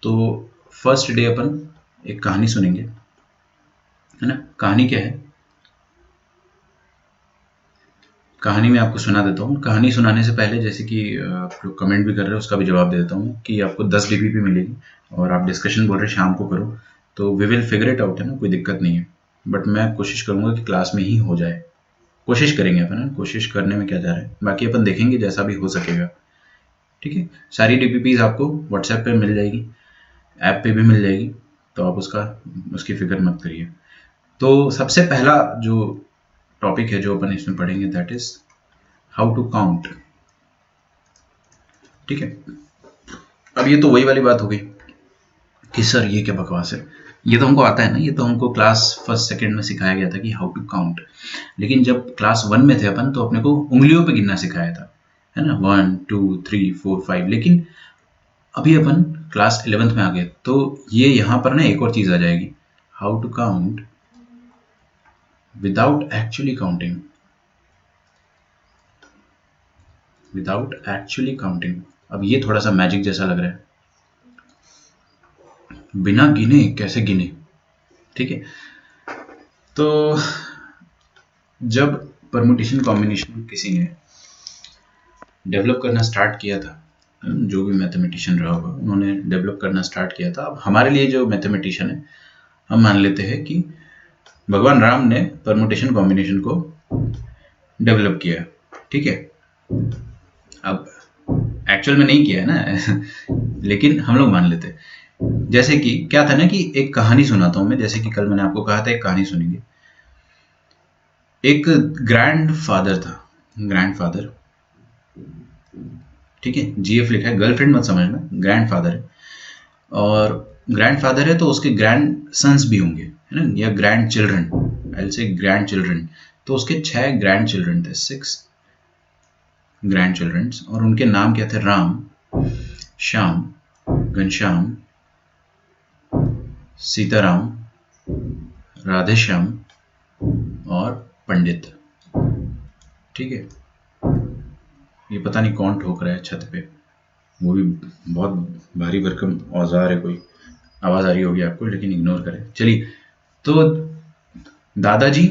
तो first day अपन एक कहानी सुनेंगे, है ना। कहानी क्या है, कहानी मैं आपको सुना देता हूँ। कहानी सुनाने से पहले जैसे कि आप लोग कमेंट भी कर रहे हो उसका भी जवाब दे देता हूँ कि आपको 10 डीपीपी मिलेगी और आप डिस्कशन बोल रहे शाम को करो, तो we will figure it out, है ना, कोई दिक्कत नहीं है। बट मैं कोशिश करूँगा कि क्लास में ही हो जाए। कोशिश करेंगे अपन, है ना? कोशिश करने में क्या जा रहा है, बाकी अपन देखेंगे जैसा भी हो सकेगा। ठीक है, सारी डीपीपीज आपको व्हाट्सएप पे मिल जाएगी, ऐप पे भी मिल जाएगी, तो आप उसकी फिक्र मत करिए। तो सबसे पहला जो टॉपिक है जो अपन इसमें पढ़ेंगे that is how to count. ठीक है, अब ये तो वही वाली बात हो गई कि सर ये क्या बकवास है, ये तो हमको आता है ना, ये तो हमको क्लास फर्स्ट सेकंड में सिखाया गया था कि हाउ टू काउंट। लेकिन जब क्लास 1 में थे अपन तो अपने को उंगलियों पे गिनना सिखाया था, है ना, 1 2 3 4 5। लेकिन अभी अपन क्लास 11th में आ गए तो ये यहाँ पर ना एक और चीज आ जाएगी, how to count without actually counting. Without actually counting, अब ये थोड़ा सा मैजिक जैसा लग रहा है, बिना गिने कैसे गिने। ठीक है, तो जब परमुटेशन कॉम्बिनेशन किसी ने डेवलप करना स्टार्ट किया था, जो भी मैथमेटिशियन रहा होगा उन्होंने डेवलप करना स्टार्ट किया था। अब हमारे लिए जो मैथमेटिशियन है, हम मान लेते हैं कि भगवान राम ने परमुटेशन कॉम्बिनेशन को डेवलप किया। ठीक है, अब एक्चुअल में नहीं किया है ना लेकिन हम लोग मान लेते हैं। जैसे कि क्या था ना कि एक कहानी सुनाता हूं मैं, जैसे कि कल मैंने आपको कहा था एक कहानी सुनेंगे। एक ग्रैंडफादर था, ग्रैंडफादर, ठीक है, जीएफ लिखा है, गर्लफ्रेंड मत समझना, ग्रैंडफादर है। और ग्रैंडफादर है तो उसके ग्रैंड सन्स भी होंगे, है ना, या grand children, I will say grand children. तो उसके 6 ग्रैंड चिल्ड्रन थे, 6 ग्रैंड चिल्ड्रन, और उनके नाम क्या थे, राम, श्याम, घनश्याम, सीताराम, राधेश्याम और पंडित। ठीक है, ये पता नहीं कौन ठोक रहा है छत पे, वो भी बहुत भारी भरकम औजार है, कोई आवाज आ रही होगी आपको, लेकिन इग्नोर करें। चलिए, तो दादाजी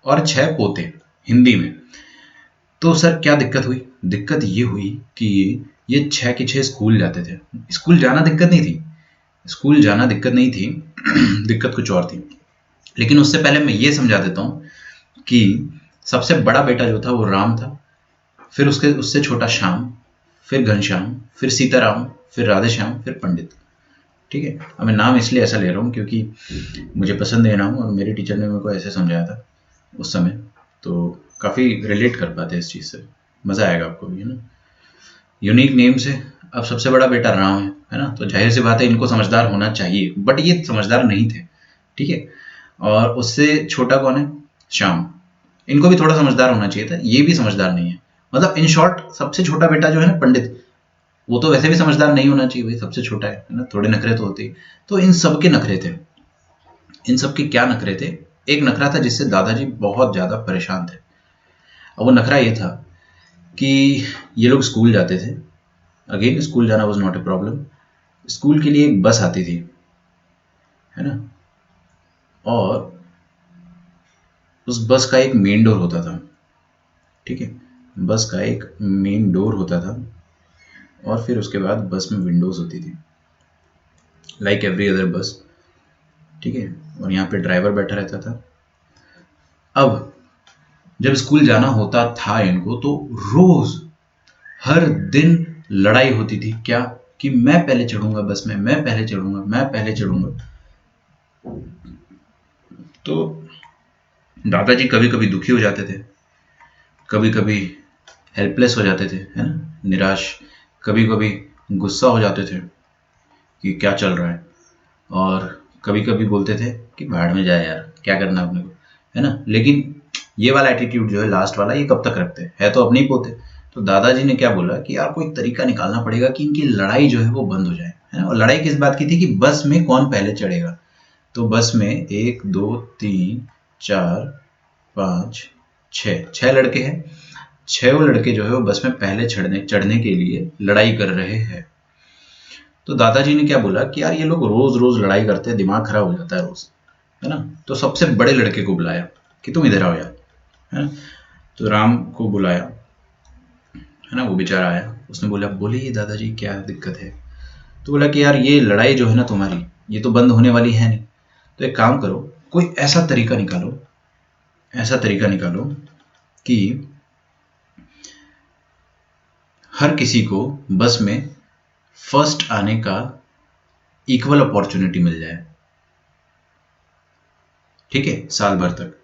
और 6 पोते हिंदी में। तो सर क्या दिक्कत हुई, दिक्कत ये हुई कि ये 6 के 6 स्कूल जाते थे। स्कूल जाना दिक्कत नहीं थी, स्कूल जाना दिक्कत नहीं थी दिक्कत कुछ और थी। लेकिन उससे पहले मैं ये समझा देता हूं कि सबसे बड़ा बेटा जो था वो राम था, फिर उससे छोटा श्याम, फिर घनश्याम, फिर सीताराम, फिर राधेश्याम, फिर पंडित। ठीक है, अब मैं नाम इसलिए ऐसा ले रहा हूँ क्योंकि मुझे पसंद है नाम, और मेरे टीचर ने मेरे को ऐसे समझाया था उस समय, तो काफ़ी रिलेट कर पाते हैं इस चीज़ से, मज़ा आएगा आपको भी, है ना। यूनिक नेम से। अब सबसे बड़ा बेटा राम है ना, तो जाहिर सी बात है इनको समझदार होना चाहिए, बट ये समझदार नहीं थे। ठीक है, और उससे छोटा कौन है, श्याम, इनको भी थोड़ा समझदार होना चाहिए था, ये भी समझदार नहीं है। मतलब इन शॉर्ट सबसे छोटा बेटा जो है ना पंडित, वो तो वैसे भी समझदार नहीं होना चाहिए भाई, सबसे छोटा है ना, थोड़े नखरे तो होते ही। तो इन सब के नखरे थे, इन सब के क्या नखरे थे, एक नखरा था जिससे दादाजी बहुत ज्यादा परेशान थे। अब वो नखरा ये था कि ये लोग स्कूल जाते थे, अगेन स्कूल जाना was not a problem, school के लिए एक बस आती थी, है ना, और उस बस का एक मेन डोर होता था। ठीक है, बस का एक मेन डोर होता था, और फिर उसके बाद बस में विंडोज होती थी, लाइक एवरी अदर बस। ठीक है, और यहाँ पे ड्राइवर बैठा रहता था। अब जब स्कूल जाना होता था इनको, तो रोज हर दिन लड़ाई होती थी, क्या, कि मैं पहले चढ़ूंगा बस में, मैं पहले चढ़ूंगा, मैं पहले चढ़ूंगा। तो दादाजी कभी कभी दुखी हो जाते थे, कभी कभी हेल्पलेस हो जाते थे, है ना, निराश, कभी कभी गुस्सा हो जाते थे कि क्या चल रहा है, और कभी कभी बोलते थे कि भाड़ में जाए यार, क्या करना अपने को, है ना। लेकिन ये वाला एटीट्यूड जो है लास्ट वाला, ये कब तक रखते हैं, है तो अपने ही पोते। तो दादाजी ने क्या बोला कि यार कोई तरीका निकालना पड़ेगा कि इनकी लड़ाई जो है वो बंद हो जाए, है ना। और लड़ाई किस बात की थी कि बस में कौन पहले चढ़ेगा। तो बस में 1 2 3 4 5 6 लड़के हैं, 6 लड़के जो है वो बस में पहले चढ़ने के लिए लड़ाई कर रहे हैं। तो दादाजी ने क्या बोला कि यार ये लोग रोज रोज लड़ाई करते हैं, दिमाग खराब हो जाता है रोज, है ना। तो सबसे बड़े लड़के को बुलाया कि तुम इधर आओ यार, है ना। तो राम को बुलाया, है ना। वो बेचारा आया, उसने बोला बोलिए दादाजी क्या दिक्कत है। तो बोला कि यार ये लड़ाई जो है ना तुम्हारी, ये तो बंद होने वाली है नहीं। तो एक काम करो, कोई ऐसा तरीका निकालो, ऐसा तरीका निकालो कि हर किसी को बस में फर्स्ट आने का इक्वल अपॉर्चुनिटी मिल जाए, ठीक है। साल भर तक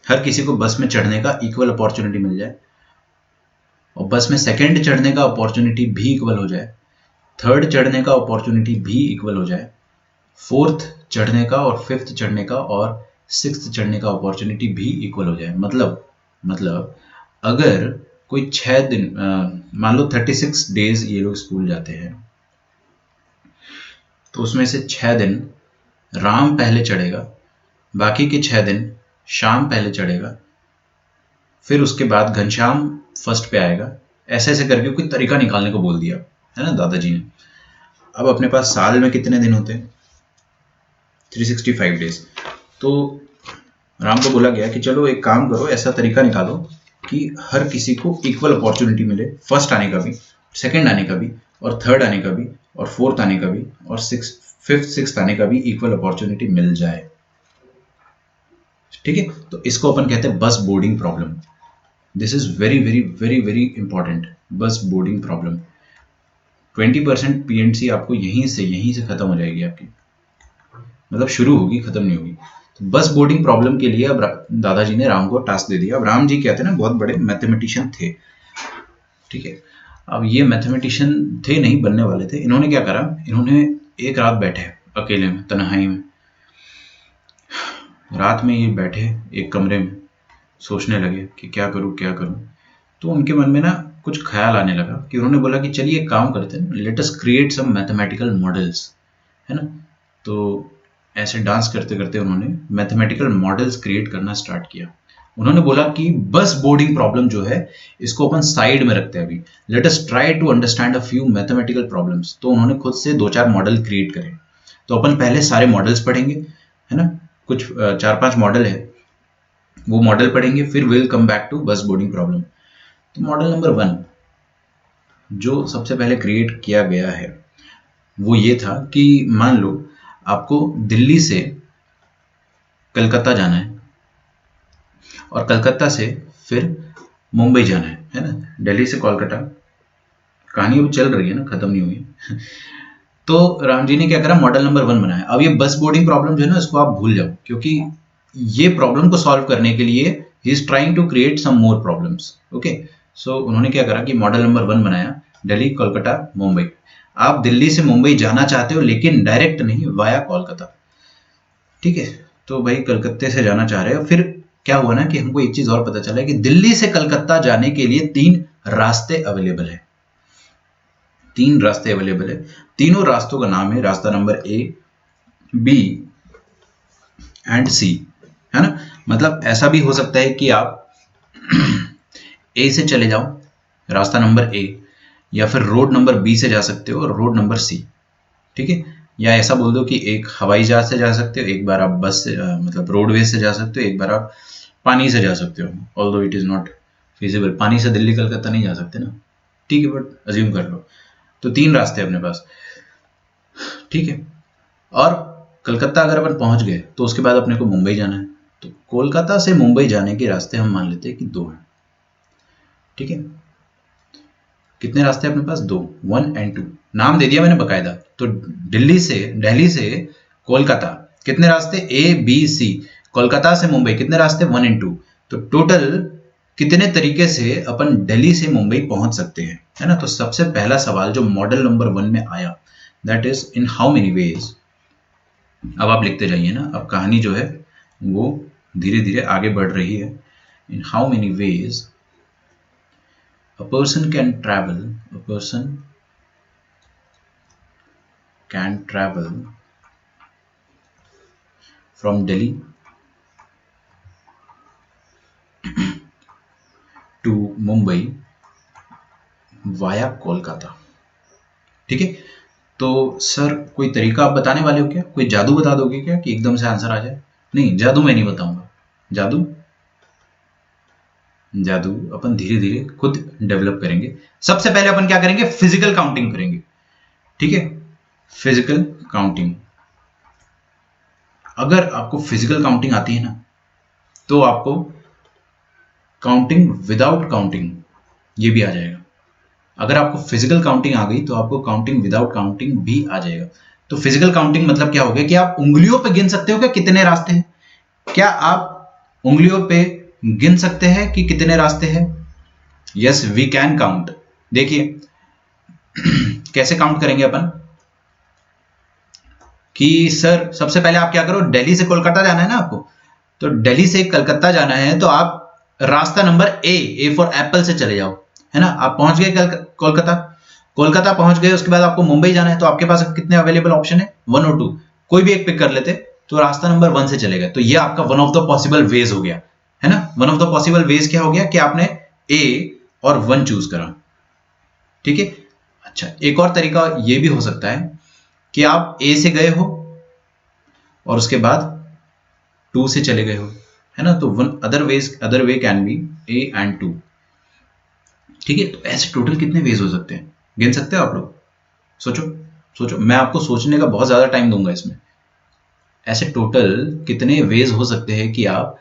हर किसी को बस में चढ़ने का इक्वल अपॉर्चुनिटी मिल जाए, और बस में सेकंड चढ़ने का अपॉर्चुनिटी भी इक्वल हो जाए, थर्ड चढ़ने का अपॉर्चुनिटी भी इक्वल हो जाए, फोर्थ चढ़ने का और फिफ्थ चढ़ने का और सिक्स्थ चढ़ने का अपॉर्चुनिटी भी इक्वल हो जाए। मतलब अगर कोई 6 दिन, मान लो 36 डेज ये लोग स्कूल जाते हैं, तो उसमें से 6 दिन राम पहले चढ़ेगा, बाकी के 6 दिन श्याम पहले चढ़ेगा, फिर उसके बाद घनश्याम फर्स्ट पे आएगा। ऐसे ऐसे करके कोई तरीका निकालने को बोल दिया, है ना दादाजी ने। अब अपने पास साल में कितने दिन होते हैं? 365 डेज। तो राम को बोला गया कि चलो एक काम करो, ऐसा तरीका निकालो कि हर किसी को इक्वल अपॉर्चुनिटी मिले, फर्स्ट आने का भी, सेकंड आने का भी, और थर्ड आने का भी, और फोर्थ आने का भी, और फिफ्थ सिक्स्थ आने का भी इक्वल अपॉर्चुनिटी मिल जाए, ठीक है। तो इसको अपन कहते हैं बस boarding problem. This is very very very very important, बस बोर्डिंग प्रॉब्लम। 20% पीएनसी आपको यहीं से खत्म हो जाएगी आपकी, मतलब शुरू होगी खत्म नहीं होगी। तो बस बोर्डिंग प्रॉब्लम के लिए अब दादाजी ने राम को टास्क दे दिया। अब राम जी क्या थे ना, बहुत बड़े मैथमेटिशियन थे, ठीक है। अब ये मैथमेटिशियन थे नहीं, बनने वाले थे। इन्होंने क्या करा, इन्होंने एक रात बैठे अकेले में, तन्हाई में, रात में ये बैठे एक कमरे में, सोचने लगे कि क्या करूं क्या करूं। तो उनके मन में ना कुछ ख्याल आने लगा कि उन्होंने बोला कि चलिए एक काम करते हैं, let us create some mathematical models, है ना। तो ऐसे डांस करते करते उन्होंने मैथमेटिकल मॉडल्स क्रिएट करना स्टार्ट किया। उन्होंने बोला कि बस बोर्डिंग प्रॉब्लम जो है इसको अपन साइड में रखते हैं अभी, let us try to understand a few mathematical problems. तो उन्होंने खुद से 2-4 मॉडल क्रिएट करे। तो अपन पहले सारे मॉडल्स पढ़ेंगे, है ना। कुछ 4-5 मॉडल है, वो मॉडल पढ़ेंगे, फिर विल कम बैक टू बस बोर्डिंग प्रॉब्लम। तो मॉडल नंबर 1 जो सबसे पहले क्रिएट किया गया है वो ये था कि मान लो आपको दिल्ली से कलकत्ता जाना है, और कलकत्ता से फिर मुंबई जाना है ना। दिल्ली से कोलकाता, कहानी अब चल रही है ना, खत्म नहीं हुई। तो राम जी ने क्या करा, मॉडल नंबर 1 बनाया। अब ये बस बोर्डिंग प्रॉब्लम जो है ना, इसको आप भूल जाओ, क्योंकि ये प्रॉब्लम को सॉल्व करने के लिए he is trying to create some more problems. Okay, so उन्होंने क्या करा कि मॉडल नंबर 1 बनाया, दिल्ली कोलकाता मुंबई। आप दिल्ली से मुंबई जाना चाहते हो लेकिन डायरेक्ट नहीं, वाया कोलकाता, ठीक है। तो भाई कलकत्ते से जाना चाह रहे हो। फिर क्या हुआ ना कि हमको एक चीज और पता चला कि दिल्ली से कलकत्ता जाने के लिए 3 रास्ते अवेलेबल है। 3 रास्ते अवेलेबल है। तीनों रास्तों का नाम है रास्ता नंबर ए, बी एंड सी, है ना। मतलब ऐसा भी हो सकता है कि आप ए से चले जाओ, रास्ता नंबर ए, या फिर रोड नंबर बी से जा सकते हो और रोड नंबर सी, ठीक है। या ऐसा बोल दो कि एक हवाई जहाज से जा सकते हो, एक बार आप बस से मतलब रोडवेज से जा सकते हो, एक बार आप पानी से जा सकते हो। Although it is not feasible, पानी से दिल्ली कलकत्ता नहीं जा सकते ना, ठीक है, बट अज्यूम कर लो। तो 3 रास्ते अपने पास, ठीक है। और कलकत्ता अगर अपन पहुंच गए तो उसके बाद अपने को मुंबई जाना है। तो कोलकाता से मुंबई जाने के रास्ते हम मान लेते हैं कि 2 हैं, ठीक है। कितने रास्ते अपने पास? 2, 1 एंड 2। नाम दे दिया मैंने बकायदा। तो दिल्ली से कोलकाता कितने रास्ते? A B C. कोलकाता से मुंबई कितने रास्ते? 1 एंड 2। तो टोटल कितने तरीके से अपन दिल्ली से मुंबई पहुंच सकते हैं, है ना। तो सबसे पहला सवाल जो मॉडल नंबर 1 में आया, that is in how many ways. अब आप लिखते जाइए ना, अब कहानी जो है वो धीरे धीरे आगे बढ़ रही है। In how many ways a person can travel from Delhi to Mumbai via Kolkata, ठीक है। तो सर कोई तरीका आप बताने वाले हो क्या? कोई जादू बता दोगे क्या कि एकदम से आंसर आ जाए? नहीं, जादू मैं नहीं बताऊंगा। जादू जादू अपन धीरे धीरे खुद डेवलप करेंगे। सबसे पहले अपन क्या करेंगे? फिजिकल काउंटिंग करेंगे। ठीक है, फिजिकल काउंटिंग। अगर आपको फिजिकल काउंटिंग आती है ना, तो आपको काउंटिंग विदाउट काउंटिंग ये भी आ जाएगा। अगर आपको फिजिकल काउंटिंग आ गई तो आपको काउंटिंग विदाउट काउंटिंग भी आ जाएगा। तो फिजिकल काउंटिंग मतलब क्या हो गया कि आप उंगलियों पे गिन सकते हो क्या कितने रास्ते हैं? क्या आप उंगलियों पे गिन सकते हैं कि कितने रास्ते हैं? Yes, we can count. देखिए कैसे काउंट करेंगे अपन कि सर सबसे पहले आप क्या करो, दिल्ली से कोलकाता जाना है ना आपको, तो दिल्ली से कलकत्ता जाना है तो आप रास्ता नंबर ए फॉर एप्पल से चले जाओ, है ना। आप पहुंच गए कोलकाता, कोलकाता पहुंच गए, उसके बाद आपको मुंबई जाना है, तो आपके पास कितने अवेलेबल ऑप्शन है? 1 और 2, कोई भी एक पिक कर लेते तो रास्ता नंबर 1 से चले गए। तो ये आपका one of the possible veg हो गया, है ना। One of the possible veg क्या हो गया कि आपने ए और 1 चूज करा। ठीक है। अच्छा, एक और तरीका ये भी हो सकता है कि आप ए से गए हो और उसके बाद 2 से चले गए हो, है ना। तो one other way can be A and 2। ठीक है, तो ऐसे टोटल कितने वेज हो सकते हैं, गिन सकते हो आप लोग? सोचो सोचो, मैं आपको सोचने का बहुत ज्यादा टाइम दूंगा इसमें। ऐसे टोटल कितने वेज हो सकते हैं कि आप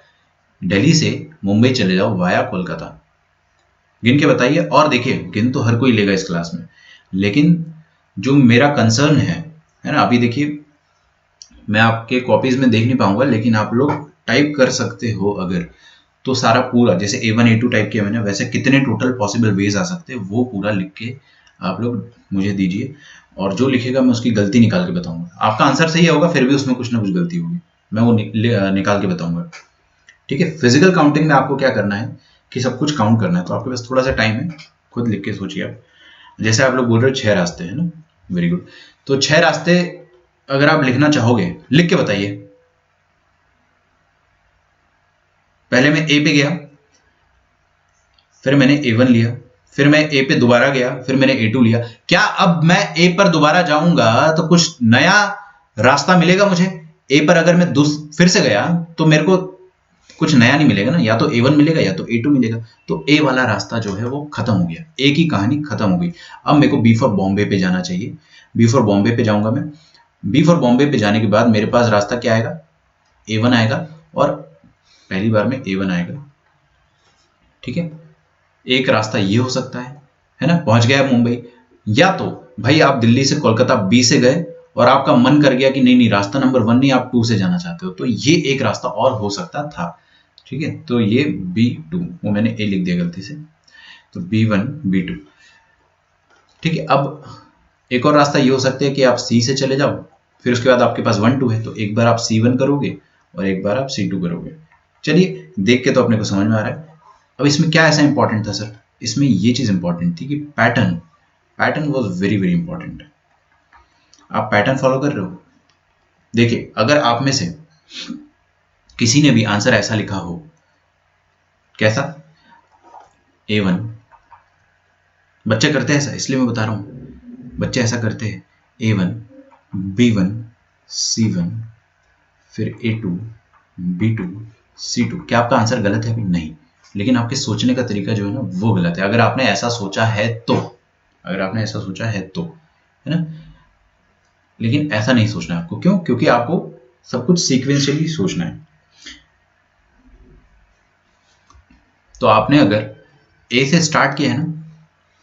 दिल्ली से मुंबई चले जाओ वाया कोलकाता? गिन के बताइए। और देखिए, गिन तो हर कोई लेगा इस क्लास में, लेकिन जो मेरा कंसर्न है ना, अभी देखिए मैं आपके कॉपीज में देख नहीं पाऊंगा, लेकिन आप लोग टाइप कर सकते हो अगर, तो सारा पूरा जैसे A1 A2 टाइप किया मैंने, वैसे कितने टोटल पॉसिबल वेज आ सकते हैं वो पूरा लिख के आप लोग मुझे दीजिए। और जो लिखेगा मैं उसकी गलती निकाल के बताऊंगा। आपका आंसर सही होगा, फिर भी उसमें कुछ ना कुछ गलती होगी, मैं वो निकाल के बताऊंगा। ठीक है। फिजिकल काउंटिंग में आपको क्या करना है कि सब कुछ काउंट करना है, तो आपके पास थोड़ा सा टाइम है, खुद लिख के सोचिए आप। जैसे आप लोग बोल रहे हो 6 रास्ते हैं ना, वेरी गुड। तो 6 रास्ते अगर आप लिखना चाहोगे, लिख के बताइए। पहले मैं ए पे गया, फिर मैंने A1 लिया, फिर मैं ए पे दोबारा गया, फिर मैंने A2 लिया। क्या अब मैं ए पर दोबारा जाऊंगा तो कुछ नया रास्ता मिलेगा मुझे? ए पर अगर मैं फिर से गया तो मेरे को कुछ नया नहीं मिलेगा ना, या तो A1 मिलेगा या तो A2 मिलेगा। तो ए वाला रास्ता जो है वो खत्म हो गया, ए की कहानी खत्म हो गई। अब मेरे को बी फॉर बॉम्बे पे जाना चाहिए। बी फॉर बॉम्बे पे जाऊंगा मैं। बी फॉर बॉम्बे पे जाने के बाद मेरे पास रास्ता क्या आएगा? A1 आएगा, और पहली बार में A1 आएगा। ठीक है, एक रास्ता ये हो सकता है ना, पहुंच गया मुंबई। या तो भाई आप दिल्ली से कोलकाता बी से गए और आपका मन कर गया कि नहीं नहीं, रास्ता नंबर 1 नहीं, आप 2 से जाना चाहते हो, तो ये एक रास्ता और हो सकता था। ठीक है, तो ये B2, वो मैंने ए लिख दिया गलती से, तो B1 B2। ठीक है, अब एक और रास्ता ये हो सकता है कि आप सी से चले जाओ, फिर उसके बाद आपके पास 1 2 है, तो एक बार आप C1 करोगे और एक बार आप C2 करोगे। चलिए, देख के तो अपने को समझ में आ रहा है। अब इसमें क्या ऐसा इंपॉर्टेंट था सर? इसमें ये चीज इंपॉर्टेंट थी कि pattern, pattern was very very important. आप पैटर्न फॉलो कर रहे हो? देखिए, अगर आप में से किसी ने भी आंसर ऐसा लिखा हो, कैसा? A1, बच्चे करते हैं ऐसा, इसलिए मैं बता रहा हूं, बच्चे ऐसा करते हैं। A1 B1 C1 फिर A2 B2 C2। क्या आपका आंसर गलत है? अभी नहीं, लेकिन आपके सोचने का तरीका जो है ना वो गलत है। अगर आपने ऐसा सोचा है तो, अगर आपने ऐसा सोचा है तो, है ना, लेकिन ऐसा नहीं सोचना है आपको। क्यों? क्योंकि आपको सब कुछ सीक्वेंशियली सोचना है। तो आपने अगर ए से स्टार्ट किया है ना,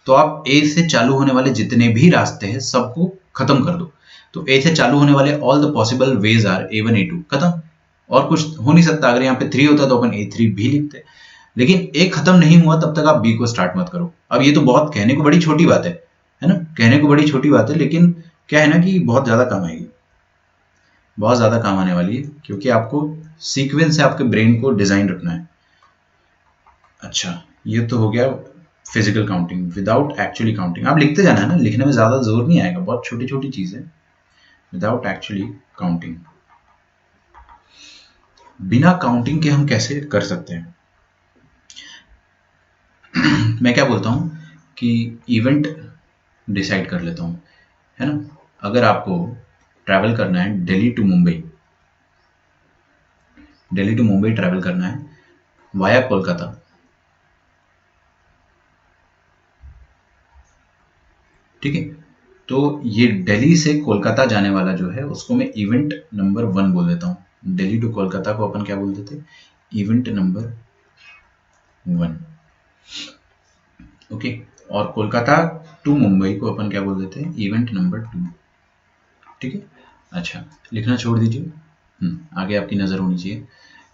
तो आप ए से चालू होने वाले जितने भी रास्ते हैं सबको खत्म कर दो। तो ए से चालू होने वाले all the possible ways are A1 A2, खत्म। और कुछ हो नहीं सकता। अगर यहाँ पे 3 होता तो अपन A3 भी लिखते, लेकिन ए खत्म नहीं हुआ तब तक आप बी को स्टार्ट मत करो। अब ये तो बहुत कहने को बड़ी छोटी बात है ना, कहने को बड़ी छोटी बात है, लेकिन क्या है ना कि बहुत ज्यादा काम आएगी, बहुत ज्यादा काम आने वाली है, क्योंकि आपको सीक्वेंस से आपके ब्रेन को डिजाइन रखना है। अच्छा, ये तो हो गया physical counting without actually counting. आप लिखते जाना है ना, लिखने में ज्यादा जोर नहीं आएगा, बहुत छोटी छोटी चीज है। विदाउट एक्चुअली काउंटिंग, बिना काउंटिंग के हम कैसे कर सकते हैं? मैं क्या बोलता हूं कि इवेंट डिसाइड कर लेता हूं, है ना। अगर आपको ट्रैवल करना है Delhi to Mumbai, Delhi to Mumbai travel करना है वाया कोलकाता, ठीक है, तो ये दिल्ली से कोलकाता जाने वाला जो है उसको मैं इवेंट नंबर 1 बोल देता हूँ। दिल्ली टू कोलकाता को अपन क्या बोल देते, इवेंट नंबर 1, ओके। और कोलकाता टू मुंबई को अपन क्या बोल देते हैं, इवेंट नंबर 2, ठीक है। अच्छा, लिखना छोड़ दीजिए, आगे आपकी नज़र होनी चाहिए।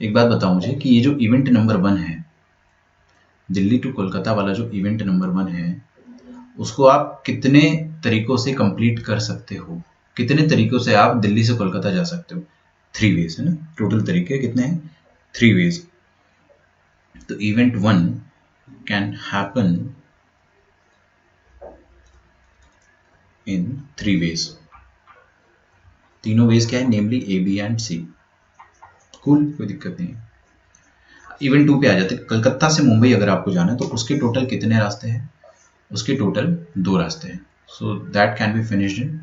एक बात बताओ मुझे कि ये जो इवेंट नंबर 1 है, दिल्ली टू कोलकाता वाला जो इवेंट नंबर 1 है, उसको आप कितने तरीकों से कंप्लीट कर सकते हो, कितने तरीकों से आप दिल्ली से कोलकाता जा सकते हो? 3 वेज है ना, टोटल तरीके कितने हैं? 3 वेज। तो event 1 can happen in 3 ways. तीनों वेज क्या है? Namely A, B and C. Cool, कोई दिक्कत नहीं है। इवेंट 2 पे आ जाते, कलकत्ता से मुंबई अगर आपको जाना है तो उसके टोटल कितने रास्ते हैं? उसके टोटल 2 रास्ते हैं। So that can be finished in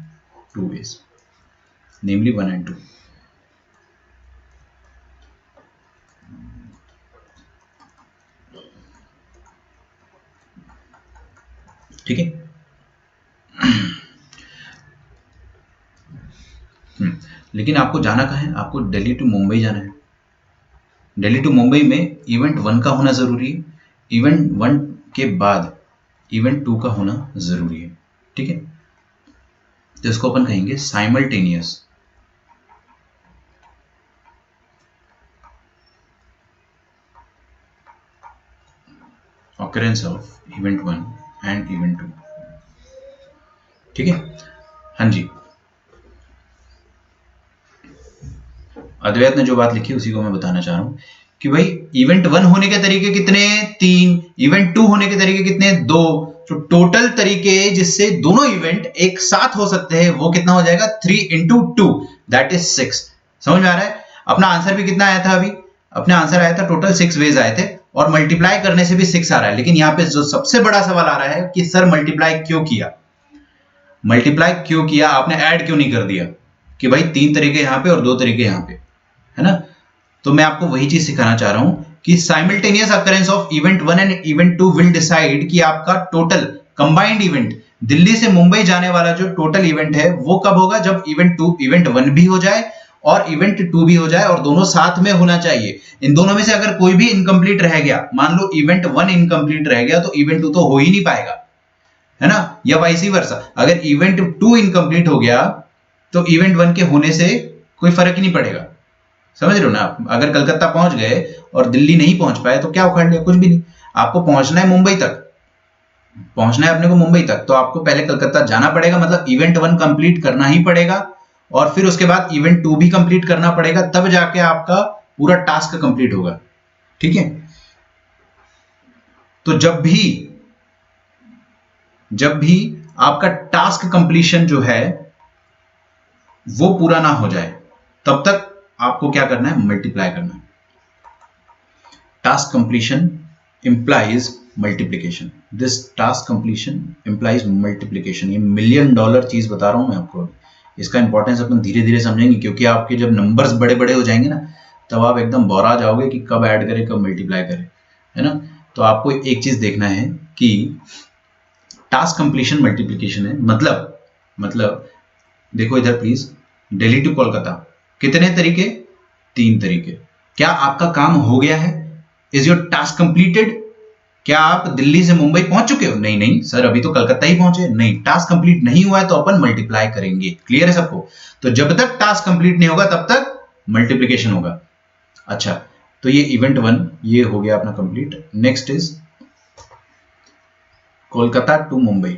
2 ways, namely 1 and 2। ठीक है। लेकिन आपको जाना कहाँ है? आपको दिल्ली टू मुंबई जाना है। दिल्ली टू मुंबई में इवेंट 1 का होना जरूरी है, इवेंट 1 के बाद इवेंट 2 का होना जरूरी है, ठीक है। तो इसको अपन कहेंगे simultaneous occurrence of event 1 and event 2, ठीक है। हाँ जी, अद्वैत ने जो बात लिखी उसी को मैं बताना चाह रहा हूं कि भाई इवेंट 1 होने के तरीके कितने? 3। इवेंट 2 होने के तरीके कितने? 2। तो टोटल तरीके जिससे दोनों इवेंट एक साथ हो सकते हैं वो कितना हो जाएगा? 3 into 2 दैट इज 6। समझ में आ रहा है? अपना आंसर भी कितना आया था अभी? अपने आंसर आया था टोटल 6 वेज आए थे और मल्टीप्लाई करने से भी 6 आ रहा है। लेकिन यहाँ पे जो सबसे बड़ा सवाल आ रहा है कि सर मल्टीप्लाई क्यों किया? मल्टीप्लाई क्यों किया? आपने ऐड क्यों नहीं कर दिया कि भाई 3 तरीके यहां पे और 2 तरीके यहां पे, है ना? तो मैं आपको वही चीज सिखाना चाह रहा हूं कि simultaneous occurrence of event 1 and event 2 will decide कि आपका टोटल कंबाइंड इवेंट दिल्ली से मुंबई जाने वाला जो टोटल इवेंट है वो कब होगा? जब इवेंट 1 भी हो जाए और इवेंट 2 भी हो जाए और दोनों साथ में होना चाहिए। इन दोनों में से अगर कोई भी इनकम्प्लीट रह गया, मान लो इवेंट 1 इनकम्प्लीट रह गया तो इवेंट 2 तो हो ही नहीं पाएगा, है ना? या वाइस वर्सा, अगर इवेंट 2 इनकम्प्लीट हो गया तो इवेंट 1 के होने से कोई फर्क ही नहीं पड़ेगा। समझ रहे हो ना आप? अगर कलकत्ता पहुंच गए और दिल्ली नहीं पहुंच पाए तो क्या उखाड़ लिया? कुछ भी नहीं। आपको पहुंचना है मुंबई तक, पहुंचना है अपने को मुंबई तक, तो आपको पहले कलकत्ता जाना पड़ेगा, मतलब इवेंट 1 कंप्लीट करना ही पड़ेगा और फिर उसके बाद इवेंट 2 भी कंप्लीट करना पड़ेगा, तब जाके आपका पूरा टास्क कंप्लीट होगा, ठीक है। तो जब भी आपका टास्क कंप्लीशन जो है वो पूरा ना हो जाए तब तक आपको क्या करना है? मल्टीप्लाई करना है। Task completion implies multiplication, this task completion implies multiplication. ये $1 मिलियन चीज बता रहा हूं मैं आपको। इसका इंपॉर्टेंस अपन धीरे धीरे समझेंगे क्योंकि आपके जब नंबर्स बड़े बड़े हो जाएंगे ना तब आप एकदम बौरा जाओगे कि कब ऐड करें कब मल्टीप्लाई करें, है ना? तो आपको एक चीज देखना है कि टास्क कंप्लीशन मल्टीप्लीकेशन है, मतलब देखो इधर प्लीज, दिल्ली टू कोलकाता कितने तरीके? 3 तरीके। क्या आपका काम हो गया है? Is your task completed? क्या आप दिल्ली से मुंबई पहुंच चुके हो? नहीं नहीं सर, अभी तो कलकत्ता ही पहुंचे। नहीं, टास्क कंप्लीट नहीं हुआ है तो अपन मल्टीप्लाई करेंगे। क्लियर है सबको? तो जब तक टास्क कंप्लीट नहीं होगा तब तक मल्टीप्लीकेशन होगा। अच्छा, तो ये इवेंट 1 ये हो गया अपना complete. Next is Kolkata to Mumbai,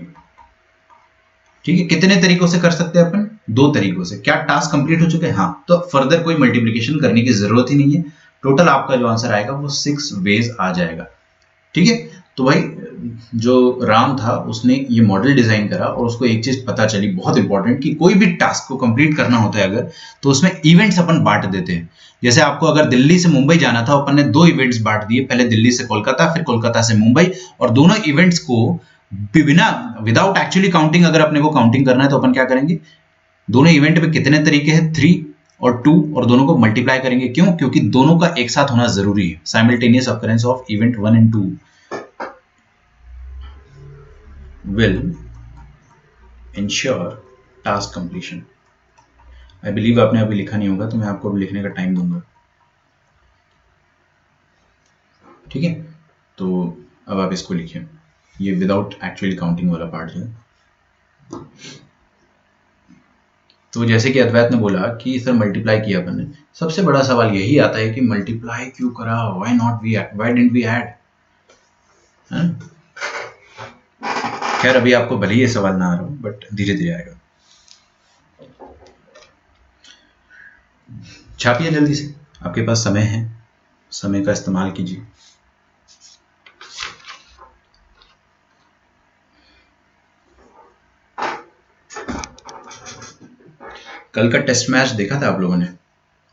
ठीक है। कितने तरीकों से कर सकते हैं अपन? 2 तरीकों से। क्या टास्क कंप्लीट हो चुके हैं? हाँ, तो फर्दर कोई मल्टीप्लिकेशन करने की जरूरत ही नहीं है। टोटल आपका जो आंसर आएगा वो 6 वेज आ जाएगा, ठीक है। तो भाई जो राम था उसने ये मॉडल डिजाइन करा और उसको एक चीज पता चली बहुत इंपॉर्टेंट कि कोई भी टास्क को कंप्लीट करना होता है अगर, तो उसमें इवेंट्स अपन बांट देते हैं। जैसे आपको अगर दिल्ली से मुंबई जाना था, अपन ने 2 इवेंट्स बांट दिए, पहले दिल्ली से कोलकाता फिर कोलकाता से मुंबई, और दोनों इवेंट्स को बिना विदाउट एक्चुअली काउंटिंग अगर अपने को काउंटिंग करना है तो अपन क्या करेंगे? दोनों इवेंट में कितने तरीके हैं, 3 और 2, और दोनों को मल्टीप्लाई करेंगे। क्यों? क्योंकि दोनों का एक साथ होना जरूरी है। Simultaneous occurrence of event 1 and 2 will ensure task completion। I believe आपने अभी लिखा नहीं होगा, तो मैं आपको अभी लिखने का टाइम दूंगा, ठीक है। तो अब आप इसको लिखिए, ये विदाउट एक्चुअली काउंटिंग वाला पार्ट जो है। तो जैसे कि अद्वैत ने बोला कि सर मल्टीप्लाई किया अपन ने, सबसे बड़ा सवाल यही आता है कि मल्टीप्लाई क्यों करा, व्हाई डिडंट वी ऐड। खैर अभी आपको भले ही ये सवाल ना आ रहा हो, बट धीरे धीरे आएगा। छापिए जल्दी से, आपके पास समय है, समय का इस्तेमाल कीजिए। कल का टेस्ट मैच देखा था आप लोगों ने?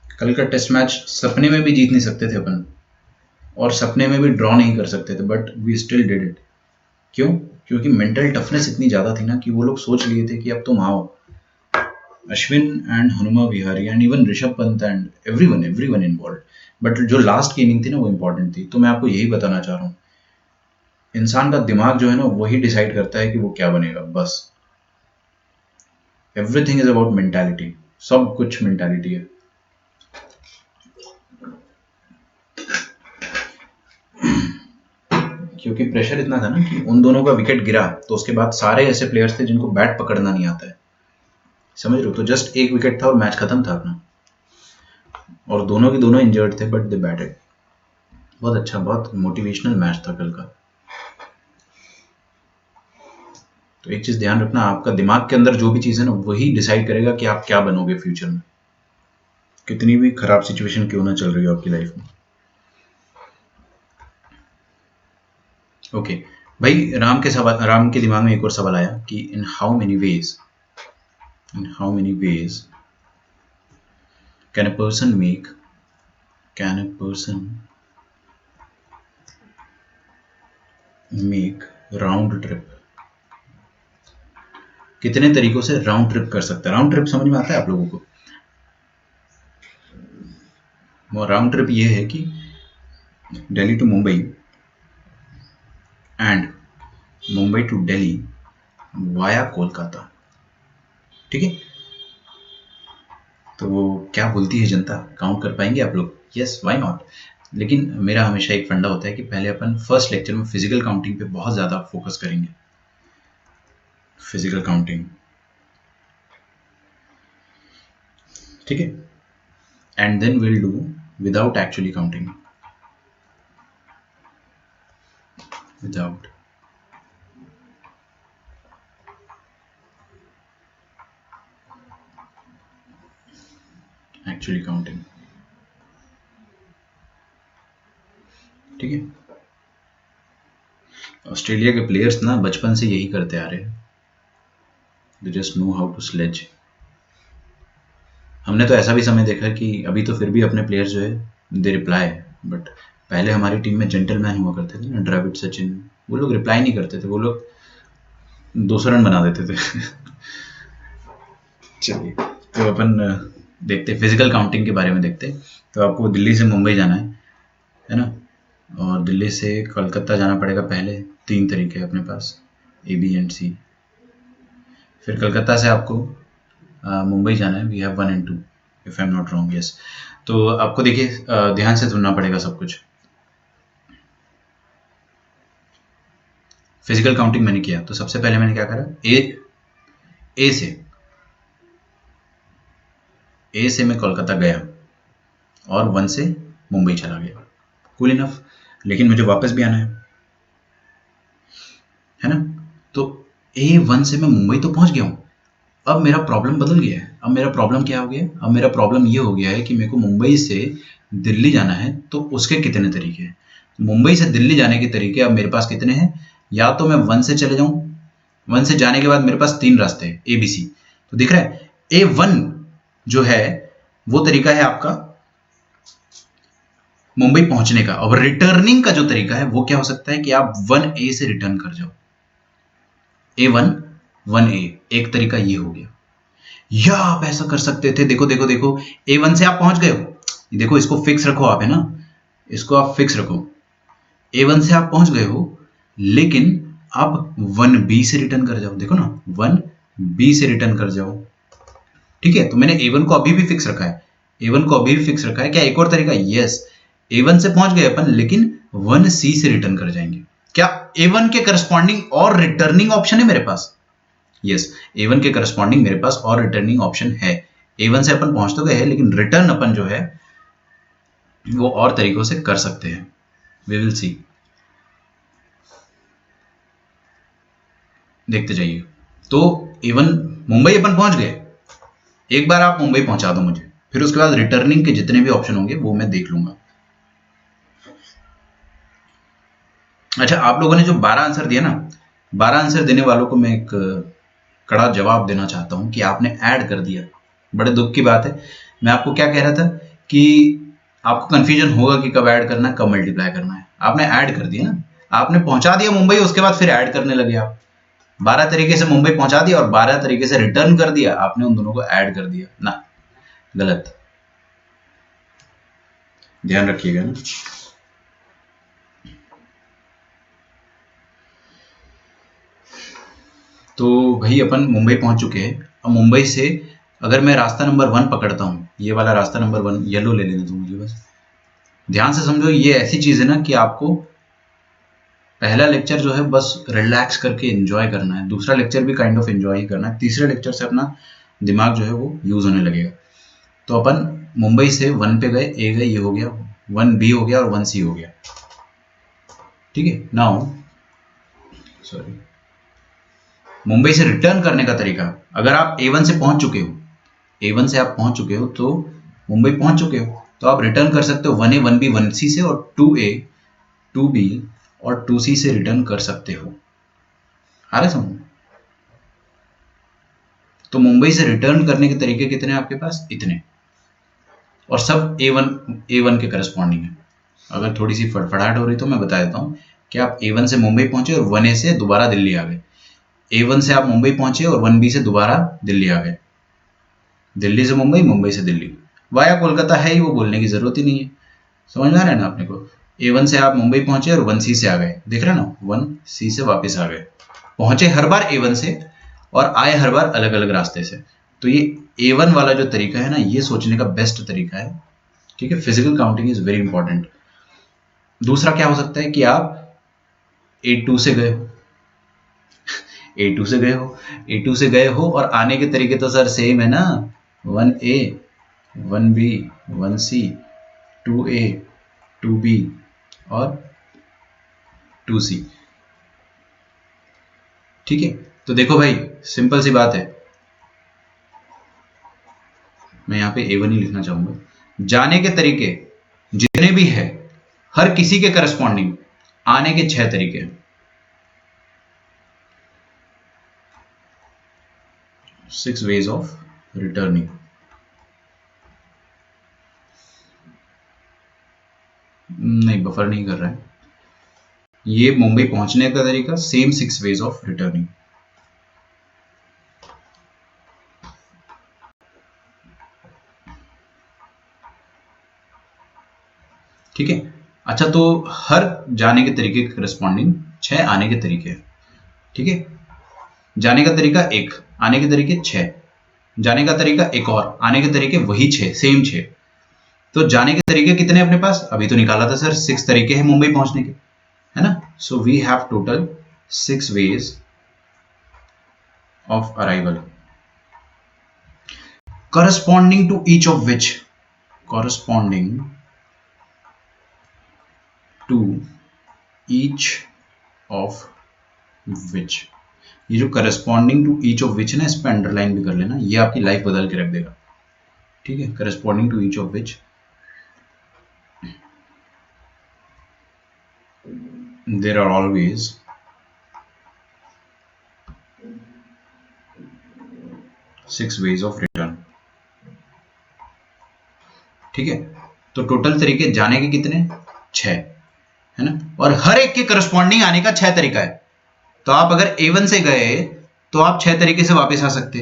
कल का टेस्ट मैच सपने में भी जीत नहीं सकते थे अपन, और सपने में भी ड्रॉ नहीं कर सकते थे, but we still did it. क्यों? क्योंकि मेंटल टफनेस इतनी ज्यादा थी ना कि वो लोग सोच लिए थे कि अब तुम आओ। Ashwin and Hanuma Vihari and even Rishabh Pant and everyone involve, but जो लास्ट की इनिंग थी ना वो इंपॉर्टेंट थी। तो मैं आपको यही बताना चाह रहा हूँ, इंसान का दिमाग जो है ना वही डिसाइड करता है कि वो क्या बनेगा, बस। एवरीथिंग इज अबाउट मेंटालिटी, सब कुछ मेंटालिटी है। क्योंकि प्रेशर इतना था ना कि उन दोनों का विकेट गिरा, तो उसके बाद सारे ऐसे प्लेयर्स थे जिनको बैट पकड़ना नहीं आता है, समझ रहे हो? तो जस्ट एक विकेट था और मैच खत्म था अपना, और दोनों के दोनों इंजर्ड थे, बट दे बैटेड। बहुत अच्छा, बहुत मोटिवेशनल मैच था कल का। तो एक चीज ध्यान रखना, आपका दिमाग के अंदर जो भी चीज है ना वही डिसाइड करेगा कि आप क्या बनोगे फ्यूचर में, कितनी भी खराब सिचुएशन क्यों ना चल रही हो आपकी लाइफ में। ओके भाई, राम के दिमाग में एक और सवाल आया कि in how many ways can a person make round trip. कितने तरीकों से राउंड ट्रिप कर सकता है? राउंड ट्रिप समझ में आता है आप लोगों को? वो राउंड ट्रिप ये है कि Delhi to Mumbai and Mumbai to Delhi via Kolkata, ठीक है। तो वो क्या बोलती है जनता, काउंट कर पाएंगे आप लोग? Yes, why not. लेकिन मेरा हमेशा एक फंडा होता है कि पहले अपन फर्स्ट लेक्चर में फिजिकल काउंटिंग पे बहुत ज़्यादा फोकस करेंगे, फिजिकल काउंटिंग, ठीक है। And then will do without actually counting, without actually counting, ठीक है। ऑस्ट्रेलिया के प्लेयर्स ना बचपन से यही करते आ रहे हैं, they just know how to sledge. हमने तो ऐसा भी समय देखा कि अभी तो फिर भी अपने प्लेयर्स जो है दे रिप्लाई, बट पहले हमारी टीम में जेंटलमैन हुआ करते थे ना, द्रविड़, सचिन, वो लोग रिप्लाई नहीं करते थे, वो लोग 200 रन बना देते थे। चलिए, तो अपन देखते फिजिकल काउंटिंग के बारे में देखते। तो आपको दिल्ली से मुंबई जाना है ना, और दिल्ली से कोलकाता जाना पड़ेगा पहले। 3 तरीके अपने पास, ए बी एंड सी। फिर कोलकाता से आपको मुंबई जाना है, we have 1 and 2 if I am not wrong, yes. तो आपको देखिए ध्यान से सुनना पड़ेगा सब कुछ। फिजिकल काउंटिंग मैंने किया, तो सबसे पहले मैंने क्या करा, ए से मैं कोलकाता गया और 1 से मुंबई चला गया, कूल इनफ। लेकिन मुझे वापस भी आना है ना। तो A1 से मैं मुंबई तो पहुंच गया हूं, अब मेरा प्रॉब्लम बदल गया है। अब मेरा प्रॉब्लम क्या हो गया? अब मेरा प्रॉब्लम ये हो गया है कि मेरे को मुंबई से दिल्ली जाना है, तो उसके कितने तरीके हैं। मुंबई से दिल्ली जाने के तरीके अब मेरे पास कितने हैं? या तो मैं 1 से चले जाऊं, 1 से जाने के बाद मेरे पास 3 रास्ते हैं, ABC। तो दिख रहा है, A1 जो है वो तरीका है आपका मुंबई पहुंचने का। और रिटर्निंग का जो तरीका है वो क्या हो सकता है कि आप 1A से रिटर्न कर जाओ। A1 1A, एक तरीका ये हो गया। या आप ऐसा कर सकते थे, देखो देखो देखो, A1 से आप पहुंच गए हो, देखो इसको फिक्स रखो आप, है ना, इसको आप फिक्स रखो, A1 से आप पहुंच गए हो, लेकिन आप 1B से रिटर्न कर जाओ, देखो ना 1B से रिटर्न कर जाओ। ठीक है, तो मैंने A1 को अभी भी फिक्स रखा है, A1 को अभी भी फिक्स रखा है। क्या एक और तरीका? यस, A1 से पहुंच गए अपन, लेकिन 1C से रिटर्न कर जाएंगे। क्या A1 के करस्पॉन्डिंग और रिटर्निंग ऑप्शन है मेरे पास? यस, A1 के करस्पॉन्डिंग मेरे पास और रिटर्निंग ऑप्शन है। A1 से अपन पहुंच तो गए हैं, लेकिन रिटर्न अपन जो है वो और तरीकों से कर सकते हैं। वी विल सी, देखते जाइए। तो A1 मुंबई अपन पहुंच गए, एक बार आप मुंबई पहुंचा दो मुझे, फिर उसके बाद रिटर्निंग के जितने भी ऑप्शन होंगे वो मैं देख लूंगा। अच्छा, आप लोगों ने जो 12 आंसर दिया ना, 12 आंसर देने वालों को मैं एक कड़ा जवाब देना चाहता हूं कि आपने ऐड कर दिया। बड़े दुख की बात है। मैं आपको क्या कह रहा था कि आपको कंफ्यूजन होगा कि कब ऐड करना है, कब मल्टीप्लाई करना है। आपने ऐड कर दिया ना, आपने पहुंचा दिया मुंबई, उसके बाद फिर ऐड करने लगे आप। 12 तरीके से मुंबई पहुंचा दिया और 12 तरीके से रिटर्न कर दिया, आपने उन दोनों को ऐड कर दिया ना, गलत। ध्यान रखिएगा ना। तो भाई अपन मुंबई पहुंच चुके हैं। अब मुंबई से अगर मैं रास्ता नंबर 1 पकड़ता हूँ, ये वाला रास्ता नंबर 1, येलो ले लेना तुम मुझे बस। ध्यान से समझो, ये ऐसी चीज है ना कि आपको पहला लेक्चर जो है बस रिलैक्स करके एंजॉय करना है, दूसरा लेक्चर भी काइंड ऑफ एंजॉय ही करना है, तीसरे लेक्चर से अपना दिमाग जो है वो यूज होने लगेगा। तो अपन मुंबई से 1 पे गए, ए गए, ये हो गया, 1B हो गया और 1C हो गया। ठीक है, नाउ सॉरी, मुंबई से रिटर्न करने का तरीका, अगर आप A1 से पहुंच चुके हो, A1 से आप पहुंच चुके हो तो मुंबई पहुंच चुके हो, तो आप रिटर्न कर सकते हो 1A 1B 1C से, और 2A 2B और 2C से रिटर्न कर सकते हो। आ रहा समझ? तो मुंबई से रिटर्न करने के तरीके कितने हैं आपके पास? इतने, और सब A1 के करस्पॉन्डिंग है। अगर थोड़ी सी फड़फड़ाहट हो रही तो मैं बता देता हूँ कि आप A1 से मुंबई पहुंचे और 1A से दोबारा दिल्ली आ गए, A1 से आप मुंबई पहुंचे और 1B से दोबारा दिल्ली आ गए, दिल्ली से मुंबई, मुंबई से दिल्ली, वाया कोलकाता है ही, वो बोलने की जरूरत ही नहीं है। समझ में आ रहा है ना अपने को? A1 से आप मुंबई पहुंचे और 1C से आ गए, देख रहे हो ना, 1C से वापस आ गए, पहुंचे हर बार A1 से और आए हर बार अलग अलग रास्ते से। तो ये A1 वाला जो तरीका है ना, ये सोचने का बेस्ट तरीका है। ठीक है, physical counting is very important. दूसरा क्या हो सकता है कि आप A2 से गए हो, A2 से गए हो, A2 से गए हो और आने के तरीके तो सर सेम है ना, 1A 1B 1C 2A 2B और 2C। ठीक है, तो देखो भाई, सिंपल सी बात है, मैं यहाँ पे A1 ही लिखना चाहूंगा। जाने के तरीके जितने भी है, हर किसी के करस्पॉन्डिंग आने के 6 तरीके हैं। 6 ways of returning। नहीं, बफर नहीं कर रहा है, ये मुंबई पहुंचने का तरीका सेम 6 ways of returning। ठीक है, अच्छा, तो हर जाने के तरीके के करस्पॉन्डिंग 6 आने के तरीके हैं। ठीक है, जाने का तरीका 1, आने के तरीके 6, जाने का तरीका एक और, आने के तरीके वही 6, सेम 6। तो जाने के तरीके कितने अपने पास? अभी तो निकाला था सर, 6 तरीके हैं मुंबई पहुंचने के, है ना। So we have total 6 ways of arrival, corresponding to each of which, corresponding to each of which, ये जो corresponding to each of which है ना, इस पर अंडरलाइन भी कर लेना, ये आपकी लाइफ बदल के रख देगा। ठीक है, corresponding to each of which there are always 6 ways of return. ठीक है, तो टोटल तरीके जाने के कितने? 6, है ना, और हर एक के करस्पॉन्डिंग आने का 6 तरीका है। तो आप अगर A1 से गए तो आप 6 तरीके से वापस आ सकते,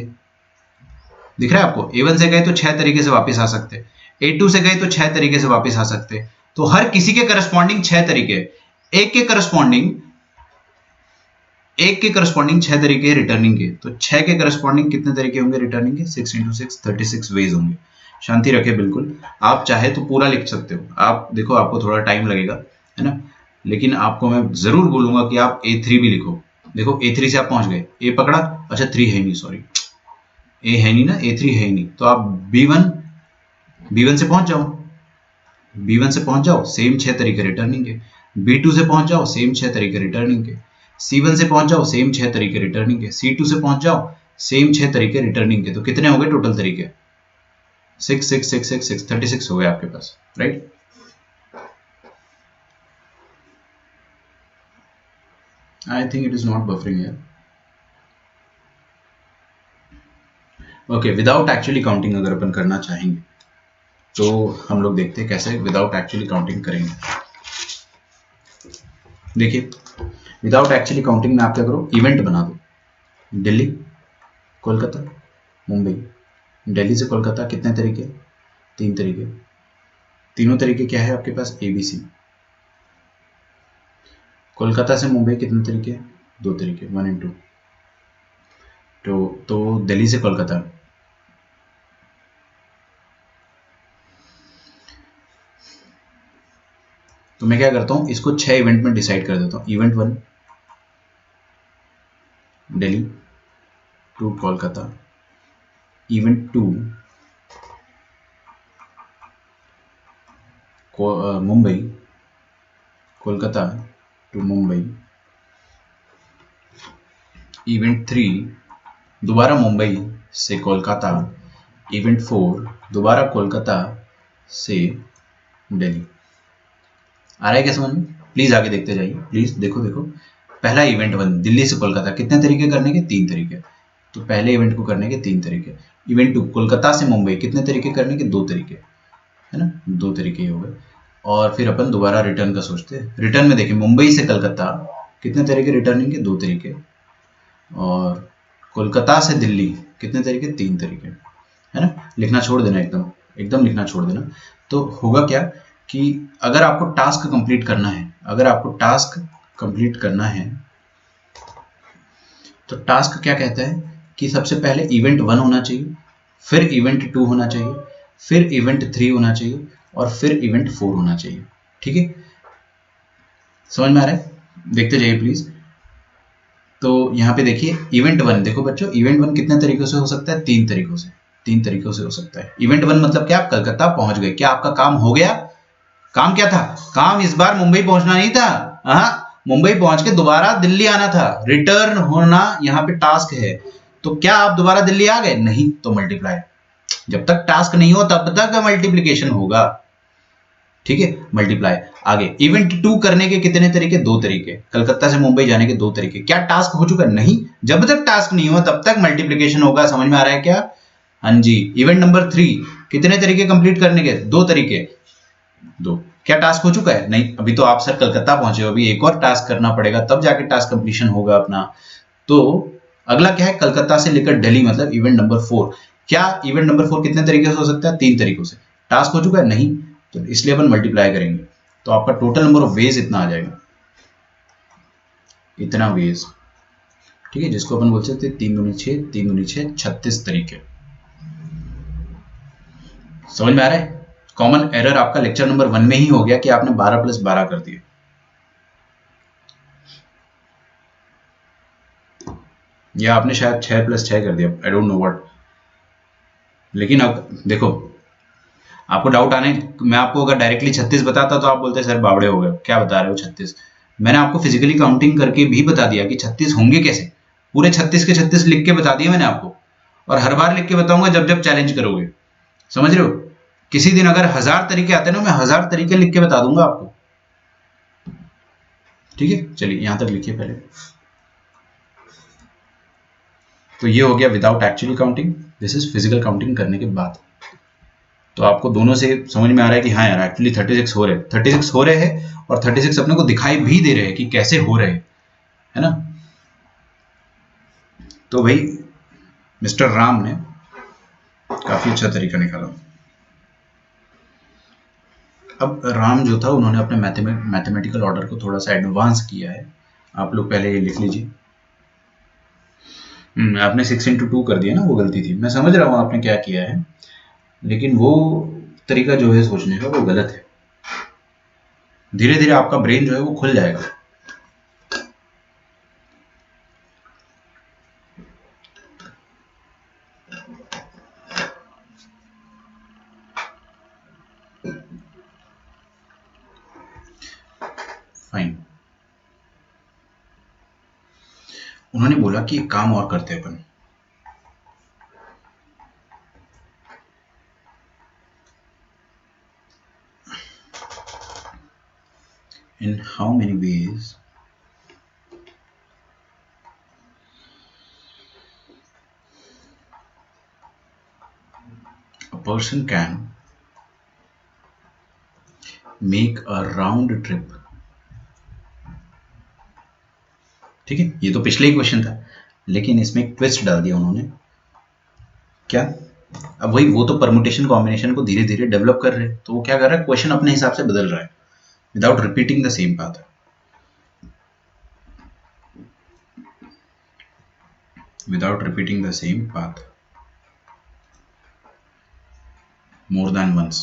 दिख रहा है आपको? A1 से गए तो 6 तरीके से वापस आ सकते, A2 से गए तो 6 तरीके से वापस आ सकते। तो हर किसी के करस्पॉन्डिंग 6 तरीके, एक के करस्पॉन्डिंग 6 तरीके रिटर्निंग के। तो 6 के करस्पॉन्डिंग कितने तरीके होंगे रिटर्निंग के? 6 × 6 36 वेज होंगे। शांति रखे बिल्कुल, आप चाहे तो पूरा लिख सकते हो। आप देखो, आपको थोड़ा टाइम लगेगा, है ना, लेकिन आपको मैं जरूर बोलूंगा कि आप A3 भी लिखो। देखो A3 से आप पहुंच गए, A पकड़ा, अच्छा 3 है नहीं, सॉरी A है नहीं ना, A3 है ही नहीं, तो आप B1 से पहुंच जाओ, B1 से पहुंच जाओ, सेम 6 तरीके रिटर्निंग के। B2 से पहुंच जाओ, सेम 6 तरीके रिटर्निंग के। C1 से पहुंच जाओ, सेम 6 तरीके रिटर्निंग के। C2 से पहुंच जाओ, सेम 6 तरीके रिटर्निंग के। तो कितने हो गए टोटल तरीके? 6 6 6 6 6 36 हो गए आपके पास, right? I think it is not buffering here. Okay, without actually counting अगर अपन करना चाहेंगे तो हम लोग देखते हैं कैसे विदाउट एक्चुअली काउंटिंग करेंगे। देखिए, विदाउट एक्चुअली काउंटिंग में आप क्या करो, इवेंट बना दो। दिल्ली, कोलकाता, मुंबई। दिल्ली से कोलकाता कितने तरीके? 3 तरीके। तीनों तरीके क्या है आपके पास? ABC। कोलकाता से मुंबई कितने तरीके? 2 तरीके, 1 and 2। तो दिल्ली से कोलकाता, तो मैं क्या करता हूँ, इसको 6 इवेंट में डिसाइड कर देता हूँ। Event 1 Delhi to Kolkata, event 2 Mumbai, Kolkata to Mumbai, event 3 दोबारा मुंबई से कोलकाता, इवेंट 4 दोबारा कोलकाता से दिल्ली। आ रहा है क्या समझ में? प्लीज आगे देखते जाइए, प्लीज देखो। पहला इवेंट 1 दिल्ली से कोलकाता, कितने तरीके करने के? 3 तरीके। तो पहले इवेंट को करने के 3 तरीके। इवेंट 2 कोलकाता से मुंबई, कितने तरीके करने के? 2 तरीके, है ना, 2 तरीके ही हो गए। और फिर अपन दोबारा रिटर्न का सोचते हैं। रिटर्न में देखिए, मुंबई से कलकत्ता कितने तरीके रिटर्निंग के? 2 तरीके। और कोलकाता से दिल्ली कितने तरीके? 3 तरीके, है ना। लिखना छोड़ देना, एकदम लिखना छोड़ देना। तो होगा क्या कि अगर आपको टास्क कंप्लीट करना है, तो टास्क क्या कहता है कि सबसे पहले इवेंट 1 होना चाहिए, फिर इवेंट 2 होना चाहिए, फिर इवेंट 3 होना चाहिए, और फिर इवेंट 4 होना चाहिए। ठीक है, समझ में आ रहा है? देखते जाइए प्लीज। तो यहाँ पे देखिए, इवेंट 1 देखो बच्चों, इवेंट 1 कितने तरीकों से हो सकता है? 3 तरीकों से। 3 तरीकों से हो सकता है। इवेंट 1 मतलब क्या? आप कलकत्ता पहुंच गए। क्या आपका काम हो गया? काम क्या था? काम इस बार मुंबई पहुंचना नहीं था, हाँ, मुंबई पहुंच के दोबारा दिल्ली आना था। रिटर्न होना यहाँ पे टास्क है। तो क्या आप दोबारा दिल्ली आ गए? नहीं, तो मल्टीप्लाई। जब तक टास्क नहीं हो तब तक मल्टीप्लीकेशन होगा। ठीक है, मल्टीप्लाई। आगे इवेंट 2 करने के कितने तरीके? 2 तरीके। कलकत्ता से मुंबई जाने के 2 तरीके। क्या टास्क हो चुका? नहीं, जब तक टास्क नहीं हुआ तब तक मल्टीप्लीकेशन होगा। समझ में आ रहा है क्या? हाँ जी। इवेंट नंबर 3 कितने तरीके कंप्लीट करने के? 2 तरीके। 2। क्या टास्क हो चुका है? नहीं, अभी तो आप सर कलकत्ता पहुंचे हो, अभी एक और टास्क करना पड़ेगा, तब जाके टास्क कंप्लीशन होगा अपना। तो अगला क्या है? कलकत्ता से लेकर दिल्ली, मतलब इवेंट नंबर 4। क्या इवेंट नंबर 4 कितने तरीके से हो सकता है? 3 तरीकों से। टास्क हो चुका है? नहीं, तो इसलिए अपन मल्टीप्लाई करेंगे, तो आपका टोटल नंबर ऑफ वेज इतना आ जाएगा, इतना वेज। ठीक है, जिसको अपन बोल सकते हैं 3 दूनी 6, 3 दूनी 6, 36 तरीके। समझ में आ रहा है? कॉमन एरर आपका लेक्चर नंबर 1 में ही हो गया कि आपने 12 + 12 कर दिया, या आपने शायद 6 + 6 कर दिया, आई डोंट नो व्हाट। लेकिन अब देखो, आपको डाउट आने, मैं आपको अगर डायरेक्टली 36 बताता तो आप बोलते सर बावड़े हो गए, क्या बता रहे हो 36। मैंने आपको फिजिकली काउंटिंग करके भी बता दिया कि 36 होंगे कैसे। पूरे 36 के 36 लिख के बता दिए मैंने आपको, और हर बार लिख के बताऊंगा जब जब चैलेंज करोगे। समझ रहे हो? किसी दिन अगर 1000 तरीके आते हैं ना, मैं 1000 तरीके लिख के बता दूंगा आपको। ठीक है, चलिए यहां तक लिखिए पहले। तो ये हो गया without actually counting, this is physical counting करने के बाद। तो आपको दोनों से समझ में आ रहा है कि हाँ यार एक्चुअली 36 हो रहे हैं, 36 हो रहे हैं, और 36 अपने को दिखाई भी दे रहे हैं कि कैसे हो रहे हैं, है ना। तो भाई मिस्टर राम ने काफी अच्छा तरीका निकाला। अब राम जो था उन्होंने अपने मैथमेटिकल ऑर्डर को थोड़ा सा एडवांस किया है। आप लोग पहले ये लिख लीजिए। आपने 6 into 2 कर दिया ना, वो गलती थी। मैं समझ रहा हूँ आपने क्या किया है, लेकिन वो तरीका जो है सोचने का वो गलत है। धीरे धीरे आपका ब्रेन जो है वो खुल जाएगा। फाइन। उन्होंने बोला कि एक काम और करते हैं अपन। In how many ways a person can make a round trip? ठीक है, ये तो पिछले ही क्वेश्चन था, लेकिन इसमें एक ट्विस्ट डाल दिया उन्होंने। क्या? अब वही, वो तो परमुटेशन कॉम्बिनेशन को धीरे धीरे डेवलप कर रहे हैं, तो वो क्या कर रहा है, क्वेश्चन अपने हिसाब से बदल रहा है without repeating the same path. Without repeating the same path more than once.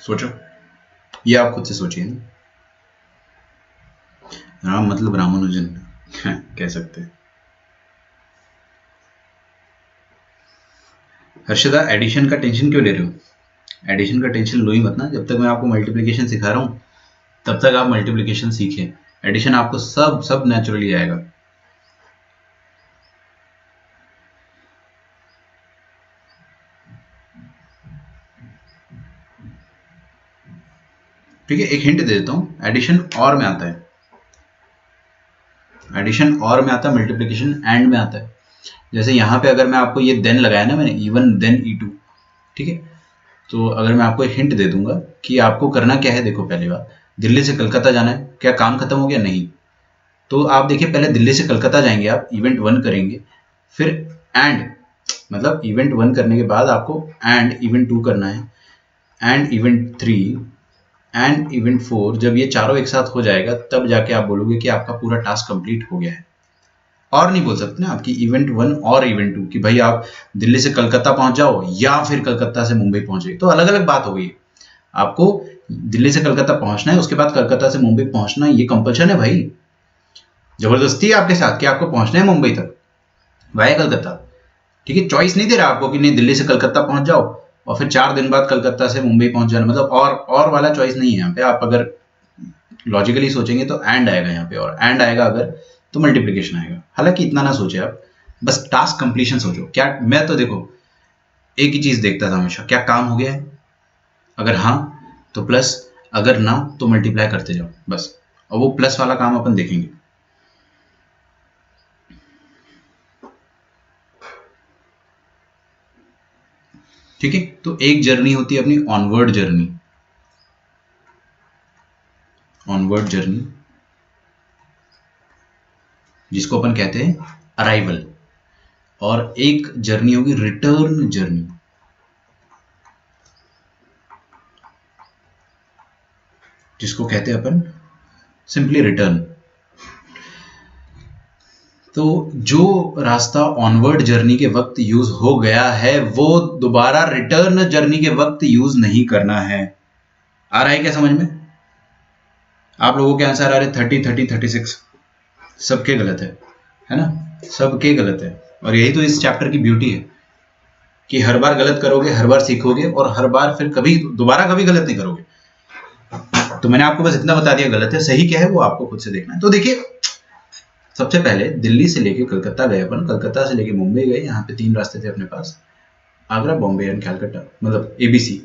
सोचो, ये आप खुद से सोचिए ना। राम मतलब रामानुजन कह सकते हैं। हर्षदा, एडिशन का टेंशन क्यों ले रहे हो? एडिशन का टेंशन लो ही मत ना। जब तक मैं आपको मल्टीप्लिकेशन सिखा रहा हूँ तब तक आप मल्टीप्लिकेशन सीखें। एडिशन आपको सब नेचुरली आएगा। ठीक है, एक हिंट दे देता हूँ, एडिशन और में आता है, एडिशन और में आता है, मल्टीप्लिकेशन एंड में आता है। जैसे यहाँ पे अगर मैं आपको ये देन लगाया ना मैंने, इवन देन E2, ठीक है, तो अगर मैं आपको एक हिंट दे दूंगा कि आपको करना क्या है, देखो पहली बात, दिल्ली से कलकत्ता जाना है, क्या काम खत्म हो गया? नहीं। तो आप देखिए, पहले दिल्ली से कलकत्ता जाएंगे, आप इवेंट 1 करेंगे, फिर एंड, मतलब इवेंट 1 करने के बाद आपको एंड इवेंट 2 करना है, एंड इवेंट 3 एंड इवेंट 4। जब ये चारों एक साथ हो जाएगा तब जाके आप बोलोगे कि आपका पूरा टास्क कंप्लीट हो गया है। और नहीं बोल सकते ना आपकी इवेंट 1 और इवेंट 2 कि भाई आप दिल्ली से कलकत्ता पहुंच जाओ या फिर कलकत्ता से मुंबई पहुंचे, तो अलग अलग बात हो गई। आपको दिल्ली से कलकत्ता पहुंचना है, उसके बाद कलकत्ता से मुंबई पहुंचना, ये कंपल्शन है भाई, जबरदस्ती है आपके साथ कि आपको पहुंचना है मुंबई तक वाया कलकत्ता। ठीक है, चॉइस नहीं दे रहा आपको कि नहीं दिल्ली से कलकत्ता पहुंच जाओ और फिर 4 दिन बाद कलकत्ता से मुंबई पहुंच जाना, मतलब और वाला चॉइस नहीं है यहाँ पे। आप अगर लॉजिकली सोचेंगे तो एंड आएगा यहाँ पे, और एंड आएगा अगर तो मल्टीप्लिकेशन आएगा। हालांकि इतना ना सोचे आप, बस टास्क कंप्लीशन सोचो। क्या, मैं तो देखो एक ही चीज देखता था हमेशा, क्या काम हो गया है, अगर हाँ तो प्लस, अगर ना तो मल्टीप्लाई करते जाओ बस। और वो प्लस वाला काम अपन देखेंगे। ठीक है, तो एक जर्नी होती है अपनी ऑनवर्ड जर्नी, ऑनवर्ड जर्नी जिसको अपन कहते हैं अराइवल, और एक जर्नी होगी रिटर्न जर्नी, जिसको कहते हैं अपन सिंपली रिटर्न। तो जो रास्ता ऑनवर्ड जर्नी के वक्त यूज हो गया है वो दोबारा रिटर्न जर्नी के वक्त यूज नहीं करना है। आ रहा है क्या समझ में? आप लोगों के आंसर आ रहे 30, 30, 36, सबके गलत है ना, सबके गलत है। और यही तो इस चैप्टर की ब्यूटी है कि हर बार गलत करोगे, हर बार सीखोगे, और हर बार फिर कभी दोबारा कभी गलत नहीं करोगे। तो मैंने आपको बस इतना बता दिया गलत है, सही क्या है वो आपको खुद से देखना है। तो देखिए, सबसे पहले दिल्ली से लेके कलकत्ता गए अपन, कलकत्ता से लेके मुंबई गए, यहाँ पे 3 रास्ते थे अपने पास, आगरा, बॉम्बे एंड कैलकाटा, मतलब ABC,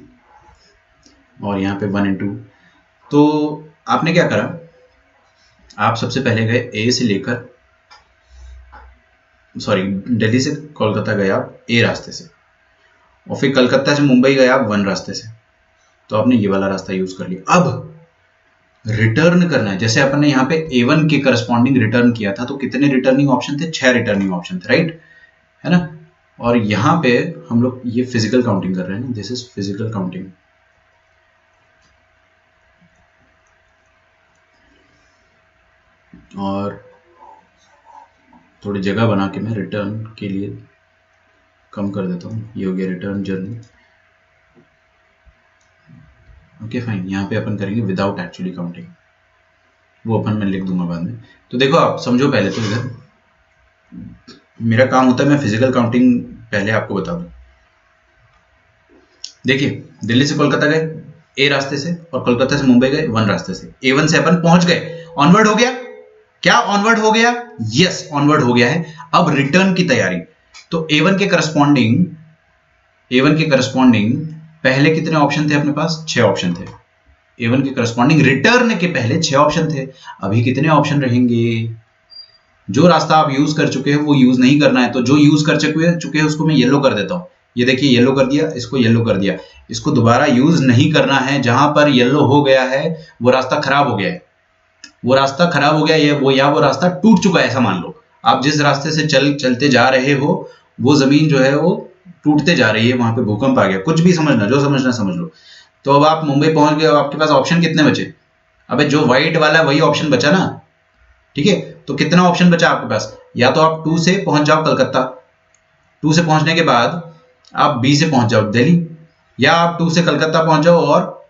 और यहाँ पे 1 and 2। तो आपने क्या करा, आप सबसे पहले गए ए से लेकर, सॉरी, दिल्ली से कोलकाता गए आप ए रास्ते से, और फिर कलकत्ता से मुंबई गए आप 1 रास्ते से, तो आपने ये वाला रास्ता यूज कर लिया। अब रिटर्न करना है। जैसे अपन ने यहाँ पे A1 के करस्पॉन्डिंग रिटर्न किया था, तो कितने रिटर्निंग ऑप्शन थे? 6 रिटर्निंग ऑप्शन थे, राइट, है ना। और यहाँ पे हम लोग ये फिजिकल काउंटिंग कर रहे हैं ना, दिस इज फिजिकल काउंटिंग। और थोड़ी जगह बना के मैं रिटर्न के लिए कम कर देता हूँ। ये हो गया रिटर्न जर्नी। ओके फाइन, यहाँ पे अपन करेंगे विदाउट एक्चुअली काउंटिंग, वो अपन मैं लिख दूंगा बाद में। तो देखो आप समझो पहले तो, इधर मेरा काम होता है मैं फिजिकल काउंटिंग पहले आपको बता दूं। देखिए, दिल्ली से कोलकाता गए ए रास्ते से, और कोलकाता से मुंबई गए 1 रास्ते से। A1 से अपन पहुंच गए, ऑनवर्ड हो गया। क्या ऑनवर्ड हो गया? यस, ऑनवर्ड हो गया है। अब रिटर्न की तैयारी। तो A1 के करस्पॉन्डिंग पहले कितने ऑप्शन थे अपने पास? 6 ऑप्शन थे। A1 के करस्पॉन्डिंग रिटर्न के पहले 6 ऑप्शन थे। अभी कितने ऑप्शन रहेंगे? जो रास्ता आप यूज कर चुके हैं वो यूज नहीं करना है, तो जो यूज कर चुके हैं उसको मैं येलो कर देता हूं। ये देखिए, येलो कर दिया, इसको येलो कर दिया। इसको दोबारा यूज नहीं करना है। जहां पर येलो हो गया है वो रास्ता खराब हो गया है, वो रास्ता खराब हो गया है, वो रास्ता टूट चुका है। ऐसा मान लो आप जिस रास्ते से चलते जा रहे हो, वो जमीन जो है वो टूटते जा रही है, वहां पे भूकंप आ गया, कुछ भी समझना, जो समझना समझ लो। तो अब आप मुंबई पहुंच गए, आपके पास ऑप्शन कितने बचे? अबे जो व्हाइट वाला वही ऑप्शन बचा ना, ठीक है। तो कितना ऑप्शन बचा आपके पास? या तो आप 2 से पहुंच जाओ कलकत्ता, 2 से पहुंचने के बाद आप B से पहुंच जाओ दिल्ली, या आप 2 से कलकत्ता पहुंच जाओ और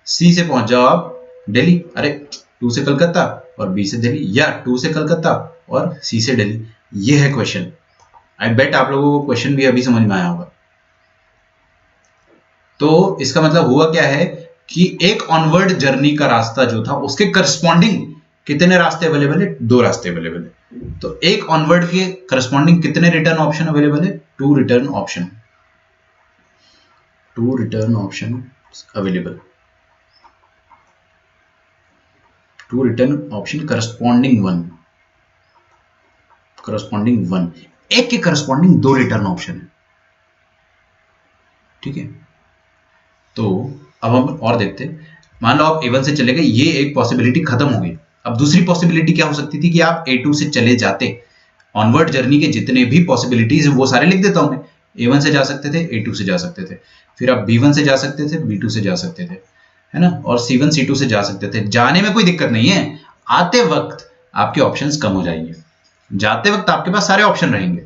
C से पहुंच जाओ आप दिल्ली। अरे 2 से कलकत्ता और B से दिल्ली, या 2 से कलकत्ता और C से दिल्ली। ये है क्वेश्चन। आई बेट आप लोगों को क्वेश्चन भी अभी समझ में आया होगा। तो इसका मतलब हुआ क्या है कि एक ऑनवर्ड जर्नी का रास्ता जो था उसके करस्पॉन्डिंग कितने रास्ते अवेलेबल है? 2 रास्ते अवेलेबल है। तो एक ऑनवर्ड के करस्पॉन्डिंग कितने रिटर्न ऑप्शन अवेलेबल है? 2 return option, 2 return option available, 2 return option corresponding 1, एक के करस्पॉन्डिंग 2 रिटर्न ऑप्शन है, ठीक है। तो अब हम और देखते हैं। मान लो आप A1 से चले गए, ये एक पॉसिबिलिटी खत्म हो गई। अब दूसरी पॉसिबिलिटी क्या हो सकती थी कि आप A2 से चले जाते। ऑनवर्ड जर्नी के जितने भी पॉसिबिलिटीज हैं वो सारे लिख देता हूं मैं। A1 से जा सकते थे, A2 से जा सकते थे, फिर आप B1 से जा सकते थे, B2 से जा सकते थे, है ना, और C1 C2 से जा सकते थे। जाने में कोई दिक्कत नहीं है, आते वक्त आपके ऑप्शंस कम हो जाएंगे, जाते वक्त आपके पास सारे ऑप्शन रहेंगे,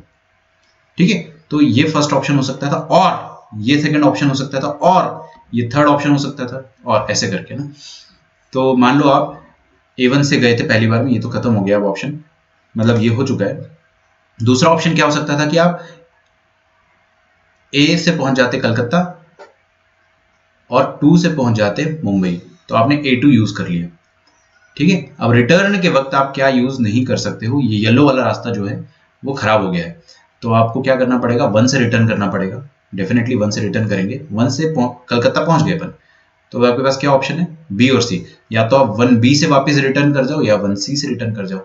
ठीक है। तो ये फर्स्ट ऑप्शन हो सकता था, और ये सेकंड ऑप्शन हो सकता था, और ये थर्ड ऑप्शन हो सकता था, और ऐसे करके ना। तो मान लो आप A1 से गए थे पहली बार में, ये तो खत्म हो गया अब ऑप्शन, मतलब ये हो चुका है। दूसरा ऑप्शन क्या हो सकता था कि आप A से पहुंच जाते कलकत्ता और 2 से पहुंच जाते मुंबई, तो आपने A2 यूज कर लिया, ठीक है। अब रिटर्न के वक्त आप क्या यूज नहीं कर सकते हो, ये येलो वाला रास्ता जो है वो खराब हो गया है। तो आपको क्या करना पड़ेगा? 1 से रिटर्न करना पड़ेगा, डेफिनेटली 1 से रिटर्न करेंगे। 1 से कलकत्ता पहुंच गए अपन, तो आपके पास क्या ऑप्शन है? बी और सी। या तो आप 1B से वापस रिटर्न कर जाओ, या 1C से रिटर्न कर जाओ।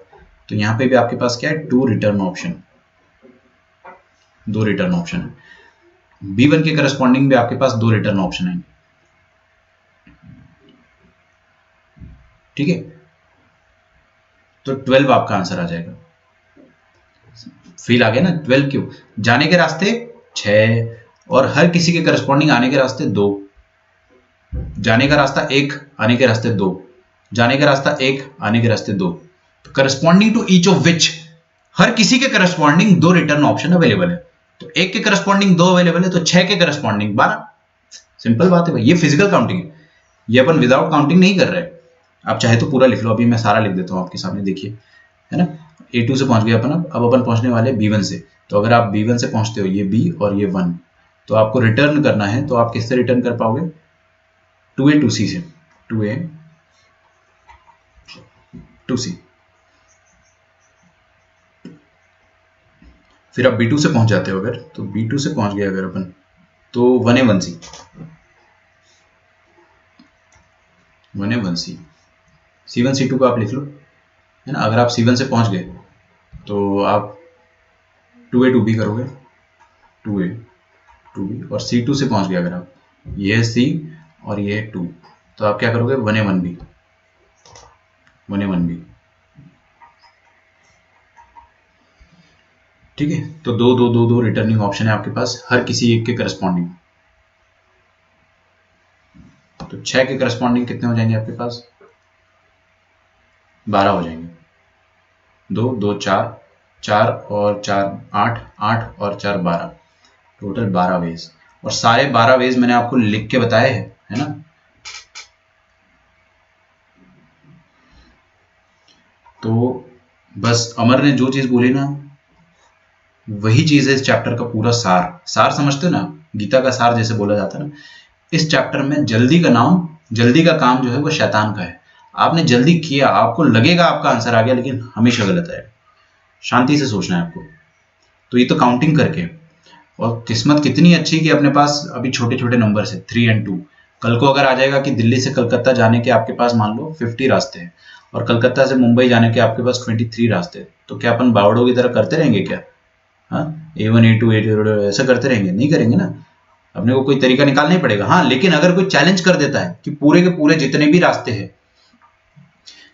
तो यहाँ पे भी आपके पास क्या है? 2 रिटर्न ऑप्शन, 2 रिटर्न ऑप्शन है। B1 के करस्पॉन्डिंग भी आपके पास 2 रिटर्न ऑप्शन आएंगे, ठीक है। तो 12 आपका आंसर आ जाएगा। फील आ गया ना? 12 क्यों? जाने के रास्ते 6, और हर किसी के करस्पॉन्डिंग आने के रास्ते 2। जाने का रास्ता 1, आने के रास्ते 2, जाने का रास्ता 1, आने के रास्ते 2। Corresponding to each of which, हर किसी के करस्पॉन्डिंग 2 रिटर्न ऑप्शन अवेलेबल है। तो 1 के करस्पॉन्डिंग 2 अवेलेबल है, तो 6 के करस्पॉन्डिंग 12। सिंपल बात है भाई, ये फिजिकल काउंटिंग है, ये अपन विदाउट काउंटिंग नहीं कर रहे। आप चाहे तो पूरा लिख लो, अभी मैं सारा लिख देता हूं आपके सामने, देखिए, है ना। A2 से पहुंच गए अपन, अब अपन पहुंचने वाले B1 से। तो अगर आप B1 से पहुंचते हो, ये B और ये 1, तो आपको रिटर्न करना है, तो आप किससे रिटर्न कर पाओगे? 2A 2C से, 2A 2C। फिर आप B2 से पहुंच जाते हो अगर, तो B2 से पहुंच गए अगर अपन, तो 1A 1C, 1A 1C, C1 C2 को आप लिख लो, है ना। अगर आप C1 से पहुंच गए तो आप 2A 2B करोगे, 2A 2B, और C2 से पहुंच गए अगर आप, ये है C और ये है 2, तो आप क्या करोगे? 1A 1B, 1A 1B। ठीक है, तो दो दो दो दो रिटर्निंग ऑप्शन है आपके पास, हर किसी एक के करस्पॉन्डिंग। तो 6 के करस्पॉन्डिंग कितने हो जाएंगे आपके पास? 12 हो जाएंगे। 2 2 4, 4 और 4 8, 8 और 4 12, टोटल 12 वेज। और सारे 12 वेज मैंने आपको लिख के बताए हैं, है ना। तो बस अमर ने जो चीज बोली ना, वही चीज है इस चैप्टर का पूरा सार। सार समझते हो ना, गीता का सार जैसे बोला जाता है ना, इस चैप्टर में जल्दी का काम जो है वो शैतान का है। आपने जल्दी किया, आपको लगेगा आपका आंसर आ गया, लेकिन हमेशा गलत है। शांति से सोचना है आपको। तो ये तो काउंटिंग करके, और किस्मत कितनी अच्छी कि अपने पास अभी छोटे छोटे नंबर है 3 और 2। कल को अगर आ जाएगा कि दिल्ली से कलकत्ता जाने के आपके पास मान लो 50 रास्ते हैं, और कलकत्ता से मुंबई जाने के आपके पास 23 रास्ते हैं, तो क्या अपन बावड़ों की तरह करते रहेंगे क्या? हाँ, A1 A2 A2 ऐसा करते रहेंगे? नहीं करेंगे ना। अपने को कोई तरीका निकालना ही पड़ेगा। हाँ, लेकिन अगर कोई चैलेंज कर देता है कि पूरे के पूरे जितने भी रास्ते हैं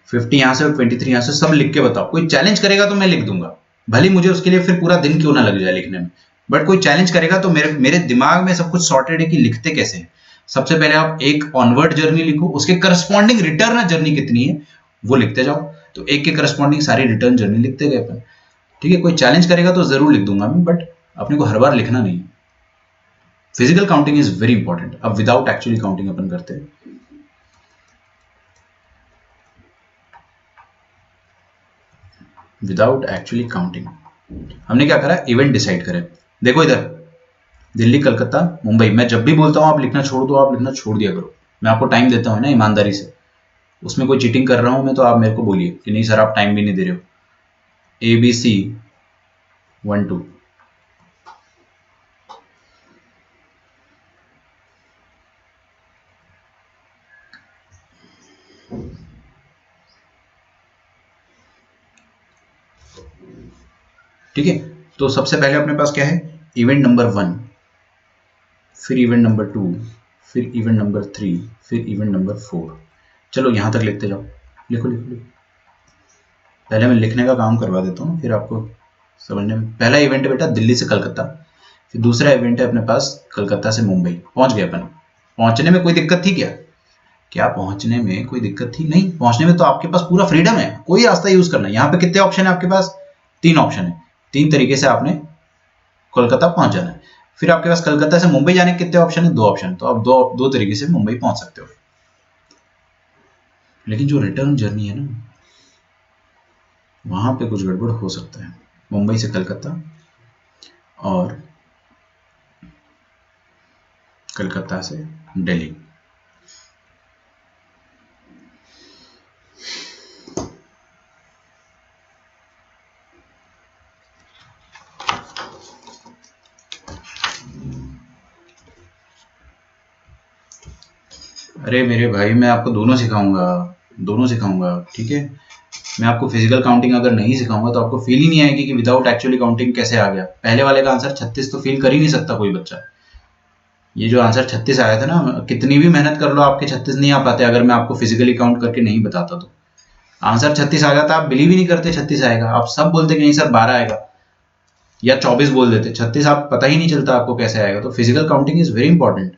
50 यहाँ से और 23 यहाँ से सब लिख के बताओ, कोई चैलेंज करेगा तो मैं लिख दूंगा, भले मुझे उसके लिए फिर पूरा दिन क्यों ना लग जाए लिखने में। बट कोई चैलेंज करेगा तो मेरे दिमाग में सब कुछ सॉर्टेड है कि लिखते कैसे है। सबसे पहले आप एक ऑनवर्ड जर्नी लिखो, उसके करस्पॉन्डिंग रिटर्न जर्नी कितनी है वो लिखते जाओ। तो एक के करस्पॉन्डिंग सारी रिटर्न जर्नी लिखते गए अपन। ठीक है, कोई चैलेंज करेगा तो जरूर लिख दूंगा मैं, बट अपने को हर बार लिखना नहीं है। Physical counting is very important. अब विदाउट एक्चुअली काउंटिंग अपन करते हैं। विदाउट एक्चुअली काउंटिंग हमने क्या करा, इवेंट डिसाइड करे। देखो इधर, दिल्ली कलकत्ता मुंबई, मैं जब भी बोलता हूं आप लिखना छोड़ दो, आप लिखना छोड़ दिया करो। मैं आपको टाइम देता हूं ना ईमानदारी से, उसमें कोई चीटिंग कर रहा हूं मैं तो आप मेरे को बोलिए कि नहीं सर आप टाइम भी नहीं दे रहे हो। ABC 1 2। ठीक है, तो सबसे पहले अपने पास क्या है, इवेंट नंबर 1, फिर इवेंट नंबर 2, फिर इवेंट नंबर 3, फिर इवेंट नंबर 4। चलो यहां तक लिखते जाओ, लिखो लिखो लिखो। पहले मैं लिखने का काम करवा देता हूँ, फिर आपको समझने में। पहला इवेंट है बेटा दिल्ली से कलकत्ता, फिर दूसरा इवेंट है अपने पास कलकत्ता से मुंबई। पहुंच गए अपन। पहुंचने में कोई दिक्कत थी क्या? क्या पहुंचने में कोई दिक्कत थी? नहीं, पहुंचने में तो आपके पास पूरा फ्रीडम है, कोई रास्ता यूज करना है। यहाँ पे कितने ऑप्शन है आपके पास? 3 ऑप्शन है। 3 तरीके से आपने कोलकाता पहुंच जाना है। फिर आपके पास कलकत्ता से मुंबई जाने के कितने ऑप्शन है? 2 ऑप्शन। तो आप दो तरीके से मुंबई पहुंच सकते हो। लेकिन जो रिटर्न जर्नी है ना, वहां पे कुछ गड़बड़ हो सकता है। मुंबई से कलकत्ता और कलकत्ता से दिल्ली। अरे मेरे भाई, मैं आपको दोनों सिखाऊंगा, ठीक है। मैं आपको फिजिकल काउंटिंग अगर नहीं सिखाऊंगा तो आपको फील ही नहीं आएगी कि विदाउट एक्चुअली काउंटिंग कैसे आ गया। पहले वाले का आंसर 36 तो फील कर ही नहीं सकता कोई बच्चा। ये जो आंसर 36 आया था ना, कितनी भी मेहनत कर लो आपके 36 नहीं आ पाते अगर मैं आपको फिजिकली काउंट करके नहीं बताता तो। आंसर 36 आ जाता, आप बिलीव ही नहीं करते 36 आएगा, आप सब बोलते कि नहीं सर 12 आएगा, या 24 बोल देते। 36 आप पता ही नहीं चलता आपको कैसे आएगा। तो physical counting is very important.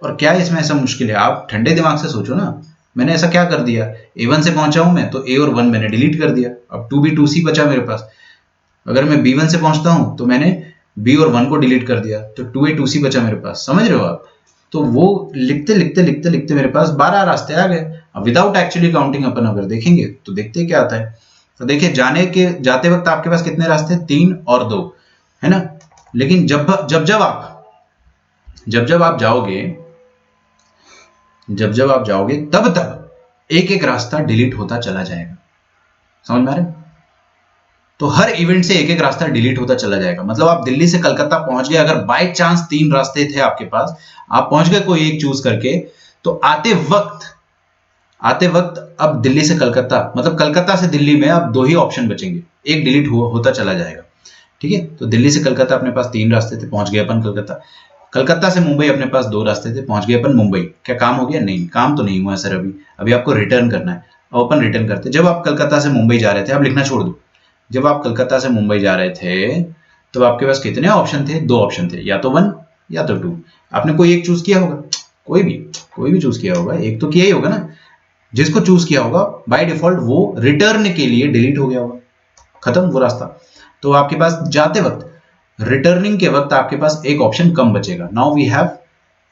और क्या इसमें ऐसा मुश्किल है? आप ठंडे दिमाग से सोचो ना। मैंने ऐसा क्या कर दिया, A1 से पहुंचा हूं मैं तो A और 1 मैंने डिलीट कर दिया, अब 2B 2C बचा मेरे पास। अगर मैं B1 से पहुंचता हूं तो मैंने B और 1 को डिलीट कर दिया, तो 2A 2C बचा मेरे पास। समझ रहे हो आप? तो वो लिखते लिखते लिखते लिखते मेरे पास 12 रास्ते आ गए। अब विदाउट एक्चुअली काउंटिंग अपन अगर देखेंगे तो देखते क्या आता है। तो देखिए, जाते वक्त आपके पास कितने रास्ते? 3 और 2, है ना। लेकिन जब आप जाओगे तब तब एक एक रास्ता डिलीट होता चला जाएगा। समझ में आ रहा है? तो हर इवेंट से एक एक रास्ता डिलीट होता चला जाएगा। मतलब आप दिल्ली से कलकत्ता पहुंच गए, अगर बाय चांस 3 रास्ते थे आपके पास, आप पहुंच गए कोई एक चूज करके, तो आते वक्त अब दिल्ली से कलकत्ता, मतलब कलकत्ता से दिल्ली में अब 2 ही ऑप्शन बचेंगे, एक डिलीट होता चला जाएगा। ठीक है, तो दिल्ली से कलकत्ता अपने पास 3 रास्ते थे, पहुंच गए अपन कलकत्ता। कलकत्ता से मुंबई अपने पास 2 रास्ते थे, पहुंच गए अपन मुंबई। क्या काम हो गया? नहीं, काम तो नहीं हुआ सर। अभी आपको रिटर्न करना है। अब अपन रिटर्न करते, जब आप कलकत्ता से मुंबई जा रहे थे, आप लिखना छोड़ दो, जब आप कलकत्ता से मुंबई जा रहे थे तो आपके पास कितने ऑप्शन थे? 2 ऑप्शन थे, या तो 1 या तो 2। आपने कोई एक चूज किया होगा, कोई भी चूज किया होगा, एक तो किया ही होगा ना। जिसको चूज किया होगा बाय डिफॉल्ट वो रिटर्न के लिए डिलीट हो गया होगा, खत्म वो रास्ता। तो आपके पास जाते वक्त, रिटर्निंग के वक्त आपके पास एक ऑप्शन कम बचेगा। Now we have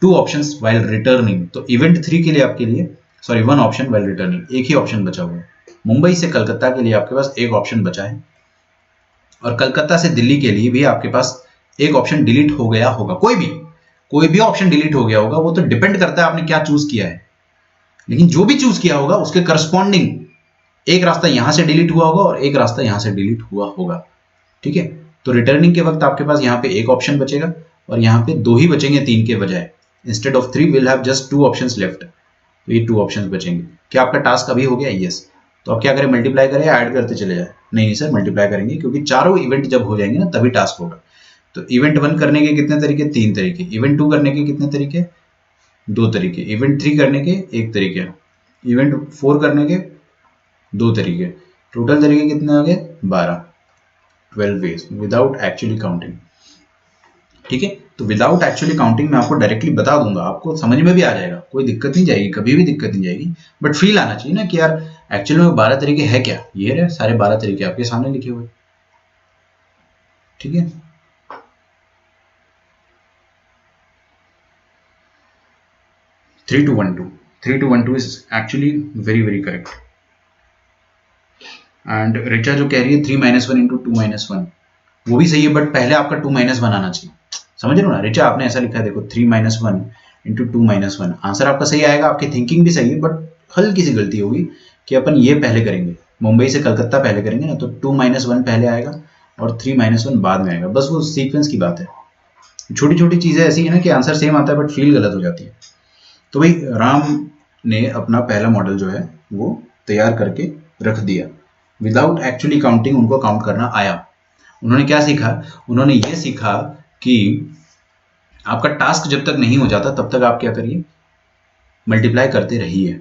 2 options while returning. तो इवेंट 3 के लिए आपके लिए, सॉरी 1 ऑप्शन व्हाइल रिटर्निंग, एक ही ऑप्शन बचा हुआ है। मुंबई से कलकत्ता के लिए आपके पास एक ऑप्शन बचा है, और कलकत्ता से दिल्ली के लिए भी आपके पास एक ऑप्शन डिलीट हो गया होगा। कोई भी ऑप्शन डिलीट हो गया होगा, वो तो डिपेंड करता है आपने क्या चूज किया है। लेकिन जो भी चूज किया होगा उसके करस्पॉन्डिंग एक रास्ता यहां से डिलीट हुआ होगा और एक रास्ता यहां से डिलीट हुआ होगा। ठीक है, तो रिटर्निंग के वक्त आपके पास यहाँ पे एक ऑप्शन बचेगा और यहाँ पे 2 ही बचेंगे 3 के बजाय। Instead of 3 will have just 2 options left. तो ये 2 ऑप्शंस बचेंगे। क्या आपका टास्क अभी हो गया? यस। तो अब क्या करें? मल्टीप्लाई करें या ऐड करते चले जाए? नहीं सर, मल्टीप्लाई करेंगे, क्योंकि चारों इवेंट जब हो जाएंगे ना तभी टास्क होगा। तो इवेंट 1 करने के कितने तरीके? 3 तरीके। इवेंट 2 करने के कितने तरीके? 2 तरीके। इवेंट 3 करने के 1 तरीके। इवेंट 4 करने के 2 तरीके। टोटल तरीके कितने आ गए? 12, 12 वेज विदाउट एक्चुअली काउंटिंग। ठीक है, तो विदाउट एक्चुअली काउंटिंग मैं आपको डायरेक्टली बता दूंगा, आपको समझ में भी आ जाएगा, कोई दिक्कत नहीं जाएगी, कभी भी दिक्कत नहीं जाएगी। बट फील आना चाहिए ना कि यार एक्चुअली में 12 तरीके है क्या। ये रहे सारे 12 तरीके आपके सामने लिखे हुए। ठीक है, 3212, 3212 is actually very very correct. And Richa जो कह रही है 3 - 1 इंटू 2 - 1, वो भी सही है, बट पहले आपका 2 - 1 आना चाहिए। समझ रहे हो ना? रिचा आपने ऐसा लिखा है, देखो 3 - 1 इंटू 2 - 1। आंसर आपका सही आएगा, आपकी थिंकिंग भी सही है, बट हल्की सी गलती होगी कि अपन ये पहले करेंगे, मुंबई से कलकत्ता पहले करेंगे ना, तो 2 - 1 पहले आएगा और 3 - 1 बाद में आएगा। बस वो सीक्वेंस की बात है। छोटी छोटी चीजें ऐसी है ना कि आंसर सेम आता है बट फील गलत हो जाती है। तो भाई राम ने अपना पहला मॉडल जो है वो तैयार करके रख दिया। विदाउट एक्चुअली काउंटिंग उनको काउंट करना आया। उन्होंने क्या सीखा? उन्होंने ये सीखा कि आपका टास्क जब तक नहीं हो जाता तब तक आप क्या करिए? मल्टीप्लाई करते रहिए।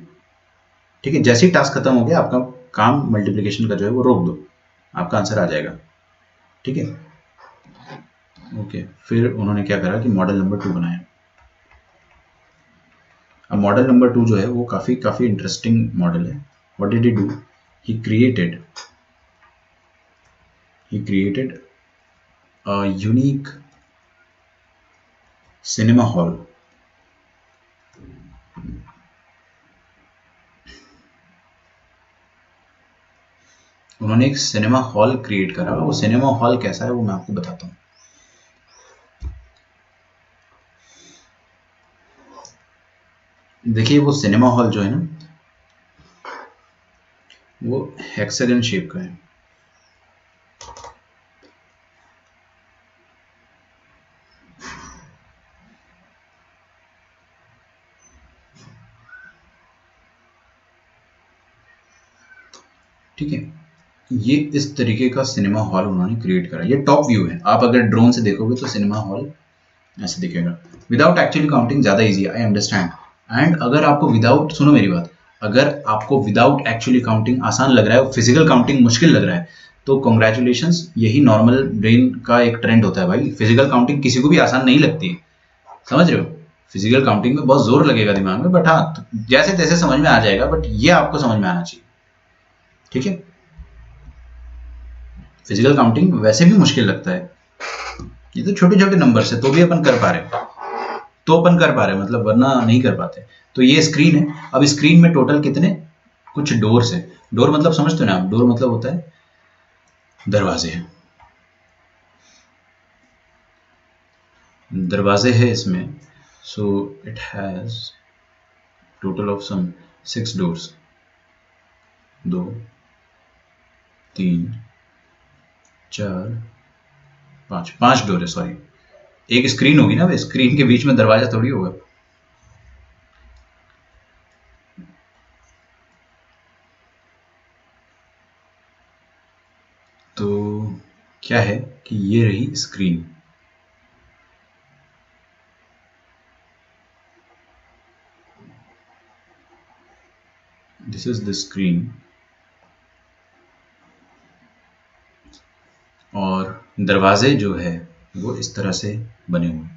ठीक है, जैसे ही टास्क खत्म हो गया आपका काम मल्टीप्लिकेशन का जो है वो रोक दो, आपका आंसर आ जाएगा। ठीक है, ओके। फिर उन्होंने क्या करा कि मॉडल नंबर 2 बनाया। अब मॉडल नंबर 2 जो है वो काफी काफी इंटरेस्टिंग मॉडल है। What did he do? He created a unique cinema hall। उन्होंने एक सिनेमा हॉल क्रिएट करा। वो सिनेमा हॉल कैसा है वो मैं आपको बताता हूँ। देखिए वो सिनेमा हॉल जो है ना वो हेक्सागन शेप का है। ठीक है, ये इस तरीके का सिनेमा हॉल उन्होंने क्रिएट करा। ये टॉप व्यू है, आप अगर ड्रोन से देखोगे तो सिनेमा हॉल ऐसे दिखेगा। विदाउट एक्चुअली काउंटिंग ज़्यादा इजी है, आई अंडरस्टैंड। एंड अगर आपको विदाउट, सुनो मेरी बात, अगर आपको विदाउट एक्चुअली काउंटिंग आसान लग रहा है, फिजिकल काउंटिंग मुश्किल लग रहा है, तो कॉन्ग्रेचुलेशंस, यही नॉर्मल ब्रेन का एक ट्रेंड होता है भाई। फिजिकल काउंटिंग किसी को भी आसान नहीं लगती है, समझ रहे हो? फिजिकल काउंटिंग में बहुत जोर लगेगा दिमाग में, बट हाँ जैसे तैसे समझ में आ जाएगा, बट ये आपको समझ में आना चाहिए। ठीक है, फिजिकल काउंटिंग वैसे भी मुश्किल लगता है, ये तो छोटे छोटे नंबर है तो भी अपन कर पा रहे, मतलब वरना नहीं कर पाते। तो ये स्क्रीन है। अब स्क्रीन में टोटल कितने कुछ डोर्स है। डोर मतलब समझते हो ना आप? डोर मतलब होता है दरवाजे। दरवाजे है इसमें। So it has total of sum 6 doors. 2 3 4 5, 5 door है, सॉरी। एक स्क्रीन होगी ना, स्क्रीन के बीच में दरवाजा थोड़ी होगा। तो क्या है कि ये रही screen. This is the screen और दरवाजे जो है वो इस तरह से बने हुए हैं।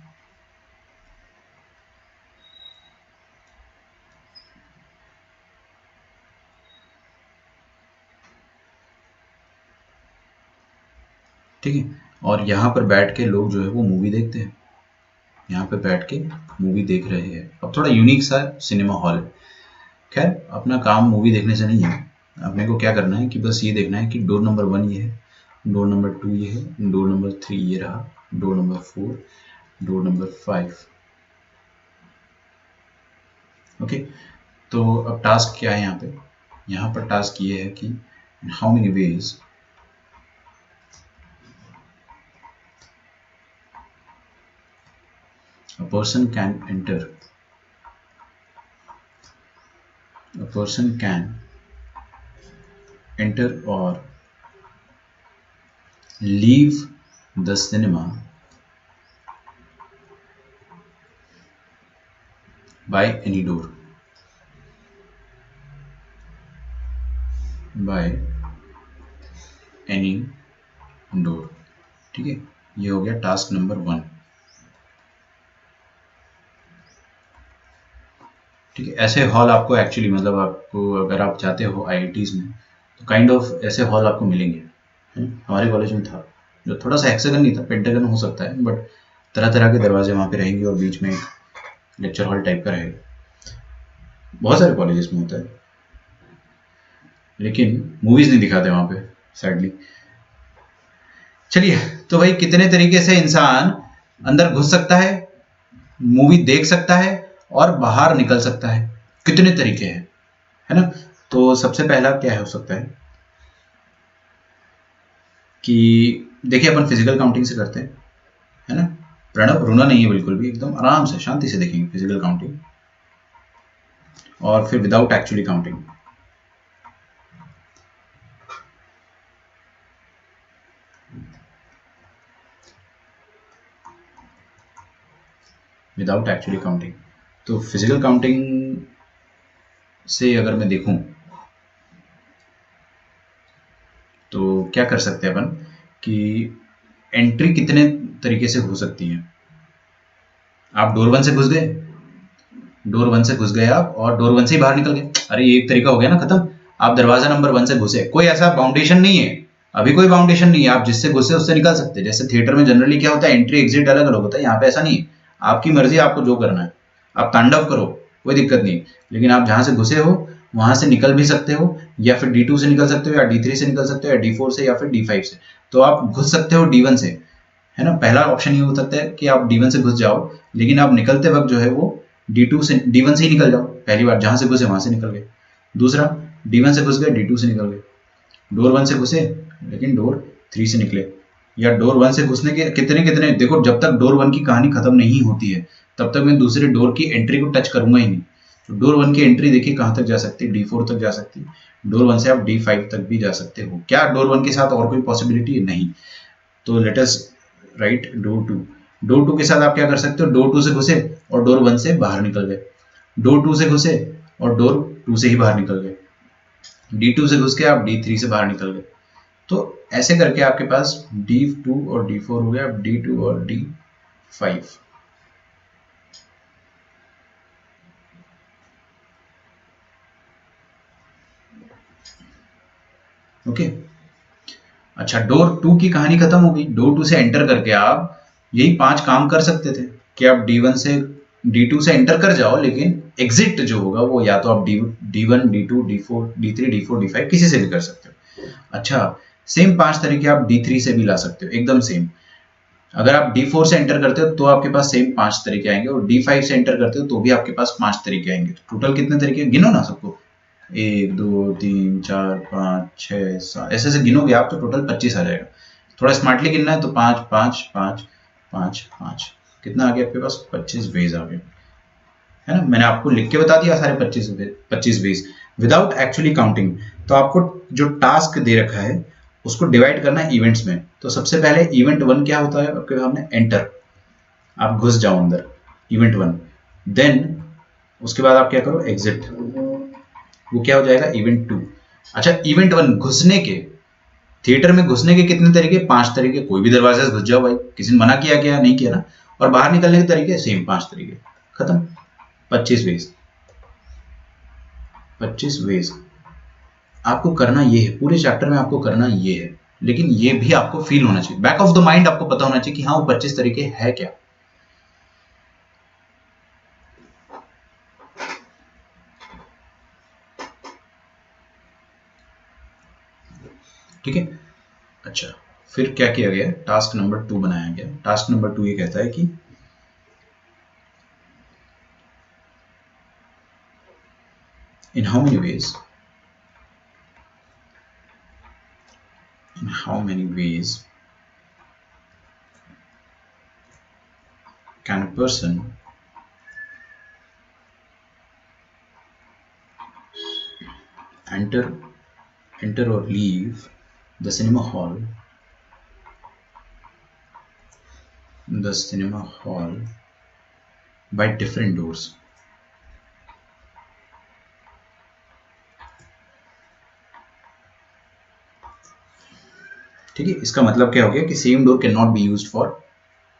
ठीक है, और यहाँ पर बैठ के लोग जो है वो मूवी देखते हैं, यहाँ पे बैठ के मूवी देख रहे हैं। अब थोड़ा यूनिक सा सिनेमा हॉल है। खैर अपना काम मूवी देखने से नहीं है, अपने को क्या करना है कि बस ये देखना है कि डोर नंबर 1 ये है, डोर नंबर 2 ये है, डोर नंबर 3 ये रहा, door number 4, door number 5। Okay, तो अब टास्क क्या है यहाँ पे? यहाँ पर टास्क ये है कि how many ways a person can enter or leave the cinema by any door, ठीक है, ये हो गया टास्क नंबर 1। ठीक है, ऐसे हॉल आपको एक्चुअली मतलब आपको अगर आप जाते हो आईआईटीज में तो काइंड ऑफ ऐसे हॉल आपको मिलेंगे। हमारे कॉलेज में था, जो थोड़ा सा हेक्सागन नहीं था, पेंटागन हो सकता है, बट तरह तरह के दरवाजे वहाँ पे रहेंगे और बीच में एक लेक्चर हॉल टाइप का रहेगा। बहुत सारे कॉलेजेस में होता है, लेकिन मूवीज नहीं दिखाते वहाँ पे सैडली। चलिए, तो भाई कितने तरीके से इंसान अंदर घुस सकता है, मूवी देख सकता है और बाहर निकल सकता है, कितने तरीके हैं, है ना? तो सबसे पहला क्या हो सकता है कि देखिए अपन फिजिकल काउंटिंग से करते हैं, है ना? प्रणव रोना नहीं है बिल्कुल भी, एकदम आराम से शांति से देखेंगे फिजिकल काउंटिंग और फिर without actually counting. Without actually counting, तो फिजिकल काउंटिंग से अगर मैं देखूं तो क्या कर सकते हैं अपन कि एंट्री कितने तरीके से हो सकती है। आप डोर 1 से घुस गए, डोर 1 से घुस गए आप और डोर 1 से ही बाहर निकल गए, अरे ये एक तरीका हो गया ना खत्म। आप दरवाजा नंबर 1 से घुसे, कोई ऐसा बाउंडेशन नहीं है, अभी कोई बाउंडेशन नहीं है, आप जिससे घुसे उससे निकल सकते हैं। जैसे थिएटर में जनरली क्या होता है, एंट्री एग्जिट अलग अलग होता है, यहाँ पे ऐसा नहीं है, आपकी मर्जी, आपको जो करना है आप तांडव करो, कोई दिक्कत नहीं। लेकिन आप जहां से घुसे हो वहां से निकल भी सकते हो, या फिर D2 से निकल सकते हो, या D3 से निकल सकते हो, या D4 से, या फिर D5 से। तो आप घुस सकते हो D1 से, है ना? पहला ऑप्शन ये हो सकता है कि आप D1 से घुस जाओ, लेकिन आप निकलते वक्त जो है वो D2 से D1 से ही निकल जाओ, पहली बार जहां से घुसे वहां से निकल गए। दूसरा, D1 से घुस गए, D2 से निकल गए। डोर 1 से घुसे लेकिन डोर 3 से निकले, या डोर 1 से घुसने के कितने कितने, देखो जब तक डोर 1 की कहानी खत्म नहीं होती है तब तक मैं दूसरे डोर की एंट्री को टच करूंगा ही नहीं। तो डोर 1 की एंट्री देखिए कहां तक जा सकती है, D4 तक जा सकती है, डोर 1 से आप D5 तक भी जा सकते हो। क्या डोर 1 के साथ और कोई पॉसिबिलिटी है? नहीं। तो let us right door 2। Door 2 के साथ आप क्या कर सकते हो, डोर 2 से घुसे और डोर 1 से बाहर निकल गए, डोर 2 से घुसे और डोर 2 से ही बाहर निकल गए, D2 से घुस के आप D3 से बाहर निकल गए। तो ऐसे करके आपके पास D2 और D4 हो गया, अब D2 और D5। ओके, अच्छा डोर 2 की कहानी खत्म हो गई। डोर 2 से एंटर करके आप यही 5 काम कर सकते थे कि आप D1 से D2 से एंटर कर जाओ, लेकिन एग्जिट जो होगा वो या तो आप D1 D2 D4 D3 D4 D5 किसी से भी कर सकते हो। अच्छा, सेम 5 तरीके आप D3 से भी ला सकते हो, एकदम सेम। अगर आप D4 से एंटर करते हो तो आपके पास सेम 5 तरीके आएंगे, और D5 से एंटर करते हो तो भी आपके पास 5 तरीके आएंगे। तो टोटल कितने तरीके गिनो ना सबको, 1 2 3 4 5 6 7, ऐसे ऐसे गिनोगे आप तो टोटल 25 आ जाएगा। थोड़ा स्मार्टली गिनना है तो 5 5 5 5 5, कितना आ गया आपके पास, 25 वेज आ गए, है ना? मैंने आपको लिख के बता दिया सारे 25 वेज विदाउट एक्चुअली काउंटिंग। तो आपको जो टास्क दे रखा है उसको डिवाइड करना है इवेंट्स में। तो सबसे पहले इवेंट 1 क्या होता है आपके सामने, एंटर, आप घुस जाओ अंदर, इवेंट 1। देन उसके बाद आप क्या करो, एग्जिट, वो क्या हो जाएगा, इवेंट 2। अच्छा, इवेंट 1 घुसने के, थिएटर में घुसने के कितने तरीके, 5 तरीके। कोई भी दरवाजे से घुस जाओ भाई, किसी ने मना किया क्या, नहीं किया ना। और बाहर निकलने के तरीके सेम 5 तरीके, खत्म। 25 वेज, 25 वेज। आपको करना ये है, पूरे चैप्टर में आपको करना ये है, लेकिन ये भी आपको फील होना चाहिए, बैक ऑफ द माइंड आपको पता होना चाहिए कि हाँ वो 25 तरीके है क्या। ठीक है। अच्छा, फिर क्या किया गया, टास्क नंबर 2 बनाया गया। टास्क नंबर 2 ये कहता है कि in how many ways can a person enter or leave the cinema hall by different doors। ठीक है, इसका मतलब क्या हो गया कि same door can not be used for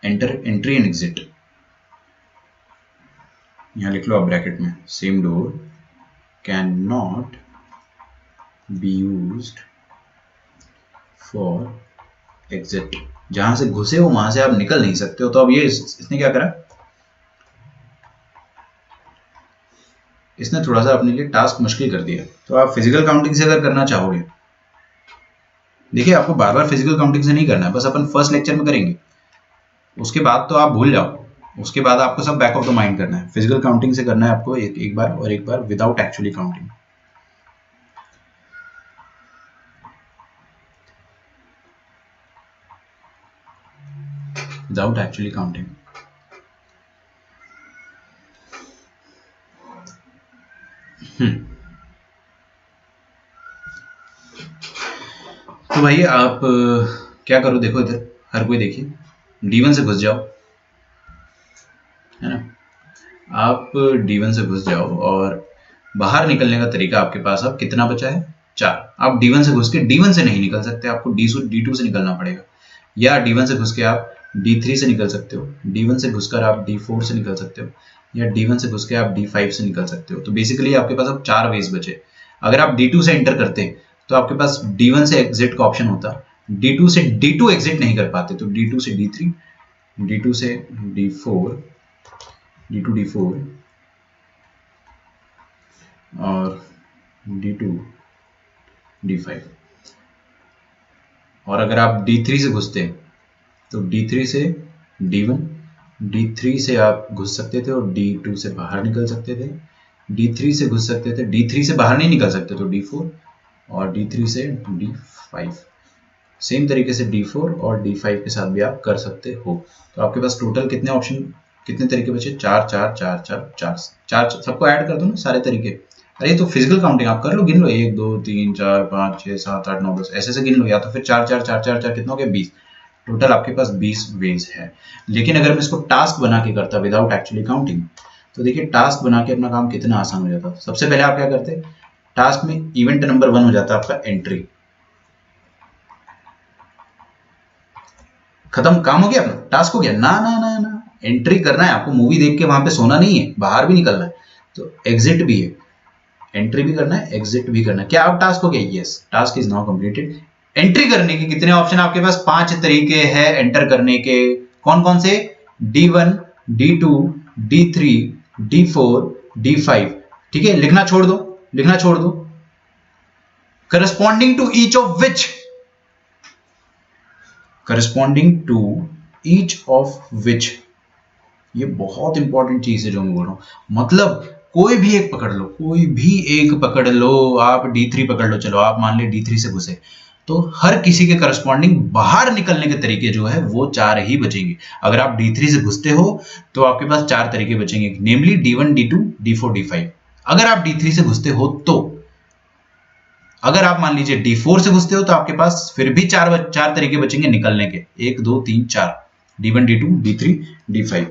entry and exit. यहां लिख लो आप ब्रैकेट में, same door can not be used for exit. जहां से घुसे हो वहां से आप निकल नहीं सकते हो। तो अब ये इसने क्या करा, इसने थोड़ा सा अपने लिए टास्क मुश्किल कर दिया। तो आप फिजिकल काउंटिंग से अगर करना चाहोगे, देखिए आपको बार बार फिजिकल काउंटिंग से नहीं करना है, बस अपन फर्स्ट लेक्चर में करेंगे, उसके बाद तो आप भूल जाओ। उसके बाद आपको सब बैक ऑफ द माइंड करना है। फिजिकल काउंटिंग से करना है आपको एक बार, और एक बार without actually counting. Without actually counting. तो भाई आप क्या करो, देखो इधर हर कोई देखिए, D1 से घुस जाओ, है ना। आप D1 से घुस जाओ और बाहर निकलने का तरीका आपके पास अब कितना बचा है, 4। आप D1 से घुस के D1 से नहीं निकल सकते, आपको D2 से निकलना पड़ेगा, या D1 से घुस के आप D3 से निकल सकते हो, D1 से घुसकर आप D4 से निकल सकते हो, या D1 से घुस के आप D5 से निकल सकते हो। तो बेसिकली आपके पास अब 4 वेज बचे। अगर आप D2 से एंटर करते तो आपके पास D1 से एग्जिट का ऑप्शन होता, D2 से D2 एग्जिट नहीं कर पाते तो D2 से D3, D2 से D4, D2 D4 और D2 D5। और अगर आप D3 से घुसते तो D3 से D1, D3 से आप घुस सकते थे और D2 से बाहर निकल सकते थे, D3 से घुस सकते थे, D3 से बाहर नहीं निकल सकते तो D4, और D3 से D5। सेम तरीके से D4 और D5 के साथ भी आप कर सकते हो। तो आपके पास टोटल कितने ऑप्शन, कितने तरीके बचे, 4 4 4 4 4 4, सबको ऐड कर दो ना सारे तरीके। अरे तो फिजिकल काउंटिंग आप कर लो, गिन लो, 1 2 3 4 5 6 7 8 9 10 ऐसे गिन लो, या तो फिर 4 4 4 4 4 कितना हो गया, 20। टोटल आपके पास 20 वेज है। लेकिन अगर मैं इसको टास्क बना के करता विदाउट एक्चुअली काउंटिंग, तो देखिए टास्क बना के अपना काम कितना आसान हो जाता। सबसे पहले आप क्या करते, टास्क में इवेंट नंबर 1 हो जाता है आपका एंट्री, खत्म, काम हो गया अपना, टास्क हो गया ना ना ना ना। एंट्री करना है आपको, मूवी देख के वहां पे सोना नहीं है, बाहर भी निकलना है। तो एग्जिट भी है, एंट्री भी करना है, एग्जिट भी करना है। क्या अब टास्क हो गया, yes, task is now completed. Entry करने के कितने ऑप्शन आपके पास, 5 तरीके हैं एंटर करने के। कौन कौन से, D1 D2 D3 D4 D5। ठीक है, लिखना छोड़ दो, लिखना छोड़ दो। Corresponding to each of which, corresponding to each of which, ये बहुत इंपॉर्टेंट चीज है जो मैं बोल रहा हूं। मतलब कोई भी एक पकड़ लो, कोई भी एक पकड़ लो, आप D3 पकड़ लो, चलो आप मान ले D3 से घुसे, तो हर किसी के करस्पॉन्डिंग बाहर निकलने के तरीके जो है वो 4 ही बचेंगे। अगर आप D3 से घुसते हो तो आपके पास 4 तरीके बचेंगे, नेमली D1 D2 D4 D5। अगर आप D3 से घुसते हो तो, अगर आप मान लीजिए D4 से घुसते हो तो आपके पास फिर भी 4 तरीके बचेंगे निकलने के, 1 2 3 4, D1 D2 D3 D5।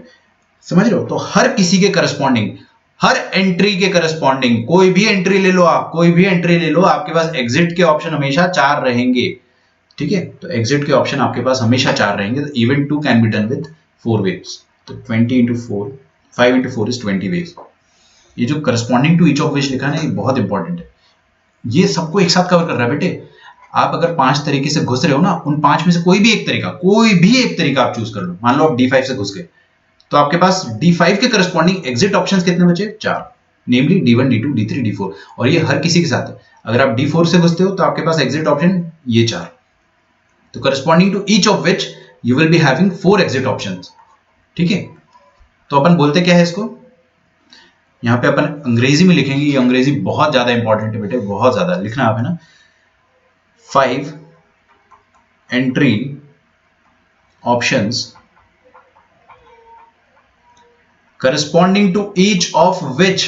समझ रहे हो। तो हर किसी के करस्पॉन्डिंग, हर एंट्री के करस्पॉन्डिंग कोई भी एंट्री ले लो आप, कोई भी एंट्री ले लो, आपके पास एग्जिट के ऑप्शन हमेशा 4 रहेंगे। ठीक है, तो एग्जिट के ऑप्शन आपके पास हमेशा 4 रहेंगे। तो event 2 can be done with 4 waves. तो 20 इंटू 4, 5 इंटू 4 इज 20 वेव्स। ये जो corresponding to each of which लिखा है ना, ये बहुत इंपॉर्टेंट है। ये सबको एक साथ कवर कर रहा है बेटे। आप अगर 5 तरीके से घुस रहे हो ना, उन 5 में से कोई भी एक तरीका आप चूज कर लो। मान लो आप D5 से घुस गए, तो आपके पास D5 के करस्पॉन्डिंग एग्जिट ऑप्शंस कितने बचे? 4, नेमली D1, D2, D3, D4। और ये हर किसी के साथ है। अगर आप D4 से घुसते हो तो आपके पास एग्जिट ऑप्शन ये 4। तो corresponding to each of which you will be having 4 exit options. ठीक है, तो अपन बोलते क्या है इसको, यहां पे अपन अंग्रेजी में लिखेंगे। ये अंग्रेजी बहुत ज्यादा इंपॉर्टेंट है बेटे, बहुत ज्यादा लिखना आप है ना। 5 entry options corresponding to each of which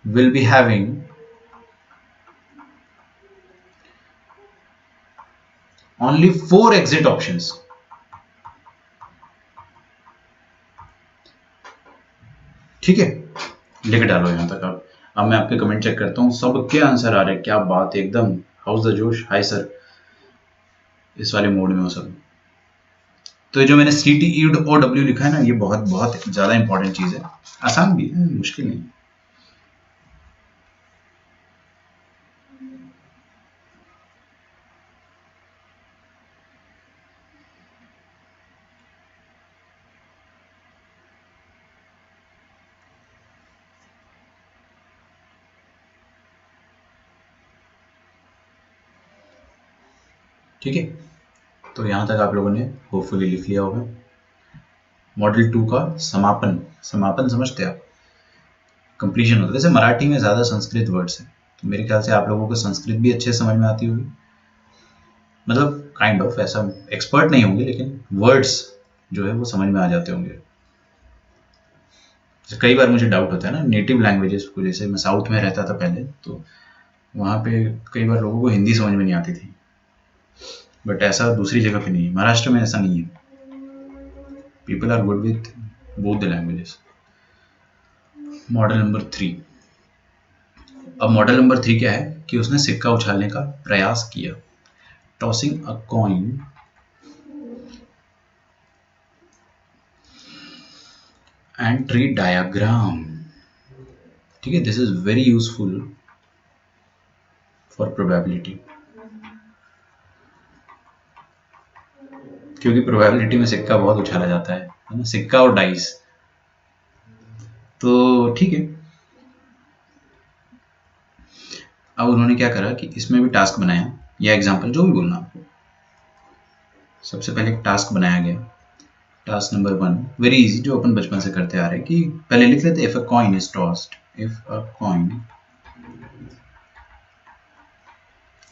will be having only 4 exit options। ठीक है, लिख डालो यहां तक आप। अब मैं आपके कमेंट चेक करता हूं, सबके आंसर आ रहे हैं। क्या बात है, एकदम हाउस द जोश। हाय सर, इस वाले मोड में हो सब। तो ये जो मैंने CTEOW लिखा है ना, ये बहुत बहुत ज्यादा इंपॉर्टेंट चीज है। आसान भी है, मुश्किल नहीं। ठीक है, तो यहां तक आप लोगों ने होपफुली लिख लिया होगा। मॉडल 2 का समापन, समापन समझते आप, कंप्लीशन होता है। वैसे मराठी में ज़्यादा संस्कृत वर्ड्स हैं, तो मेरे ख्याल से आप लोगों को संस्कृत भी अच्छे समझ में आती होगी। मतलब काइंड ऑफ, ऐसा एक्सपर्ट नहीं होंगे, लेकिन वर्ड्स जो है वो समझ में आ जाते होंगे। कई बार मुझे डाउट होता है ना नेटिव लैंग्वेजेस को, जैसे मैं साउथ में रहता था पहले, तो वहाँ पे कई बार लोगों को हिंदी समझ में नहीं आती थी, बट ऐसा दूसरी जगह पे नहीं है। महाराष्ट्र में ऐसा नहीं है, people are good with both the languages. Model number 3। अब मॉडल नंबर 3 क्या है कि उसने सिक्का उछालने का प्रयास किया। Tossing a coin and tree diagram. ठीक है, this is very useful for probability, क्योंकि प्रोबेबिलिटी में सिक्का बहुत उछाला जाता है ना, सिक्का और डाइस। तो ठीक है, अब उन्होंने क्या करा कि इसमें भी टास्क बनाया, या एग्जाम्पल जो भी बोलना आपको। सबसे पहले एक टास्क बनाया गया, टास्क नंबर 1, वेरी इजी, जो अपन बचपन से करते आ रहे हैं कि पहले लिख लेते if a coin is tossed, if a coin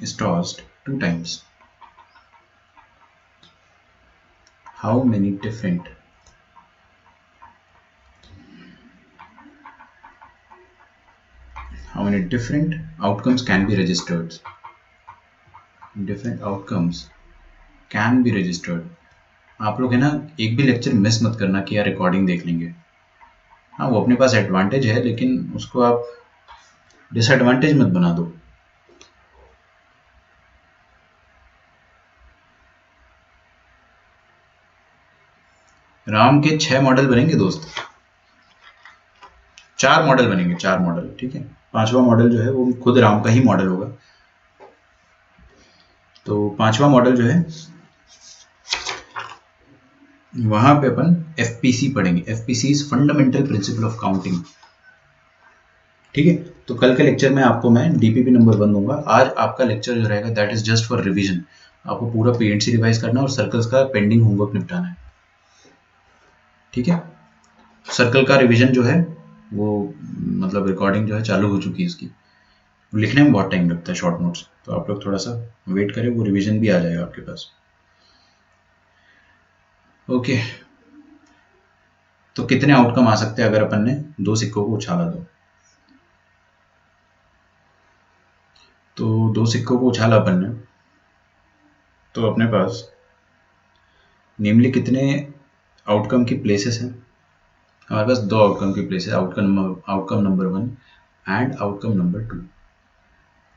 is tossed 2 times, how many different outcomes can be registered, different outcomes can be registered। आप लोग है ना, एक भी लेक्चर मिस मत करना कि यार रिकॉर्डिंग देख लेंगे। हाँ, वो अपने पास एडवांटेज है, लेकिन उसको आप डिसएडवांटेज मत बना दो। राम के 6 मॉडल बनेंगे दोस्त, 4 मॉडल बनेंगे, 4 मॉडल। ठीक है, 5वां मॉडल जो है वो खुद राम का ही मॉडल होगा। तो 5वां मॉडल जो है वहां पे अपन FPC पढ़ेंगे। FPC is fundamental principle of counting. ठीक है, तो कल के लेक्चर में आपको मैं DPP नंबर 1 दूंगा। आज आपका लेक्चर जो रहेगा that is just for revision. आपको पूरा PNC रिवाइज करना और सर्कल्स का पेंडिंग होमवर्क निपटाना है। ठीक है, सर्कल का रिवीजन जो है वो मतलब रिकॉर्डिंग जो है चालू हो चुकी है इसकी। लिखने में बहुत टाइम लगता है शॉर्ट नोट्स, तो आप लोग थोड़ा सा वेट करें, वो रिवीजन भी आ जाएगा आपके पास। ओके, तो कितने आउटकम आ सकते हैं अगर अपन ने 2 सिक्कों को उछाला तो 2 सिक्कों को उछाला अपन ने, तो अपने पास नेमली कितने आउटकम की प्लेसेस हैं? हमारे पास दो आउटकम की प्लेस है, outcome number 1 and outcome number 2।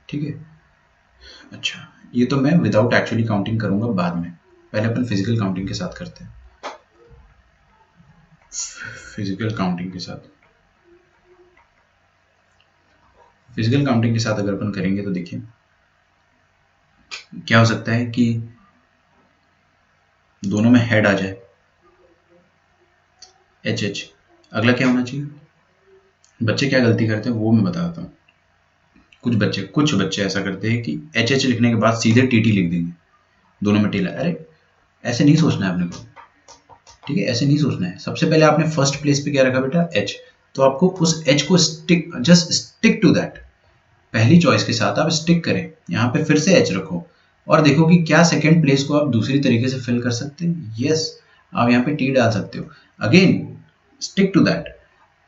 ठीक है, अच्छा ये तो मैं विदाउट एक्चुअली काउंटिंग करूंगा बाद में, पहले अपन फिजिकल काउंटिंग के साथ करते हैं। फिजिकल काउंटिंग के साथ अगर अपन करेंगे तो देखिए क्या हो सकता है कि दोनों में हेड आ जाए, एच एच। अगला क्या होना चाहिए, बच्चे क्या गलती करते हैं वो मैं बताता हूँ। कुछ बच्चे ऐसा करते हैं कि एच एच लिखने के बाद सीधे टी टी लिख देंगे, दोनों में टेल। अरे ऐसे नहीं सोचना है अपने को, ठीक है, ऐसे नहीं सोचना है। सबसे पहले आपने फर्स्ट प्लेस पे क्या रखा बेटा, एच, तो आपको उस एच को जस्ट स्टिक टू दैट, पहली चॉइस के साथ आप स्टिक करें, यहाँ पे फिर से एच रखो और देखो कि क्या सेकंड प्लेस को आप दूसरी तरीके से फिल कर सकते हैं। यस, आप यहाँ पे टी डाल सकते हो, अगेन स्टिक टू दैट,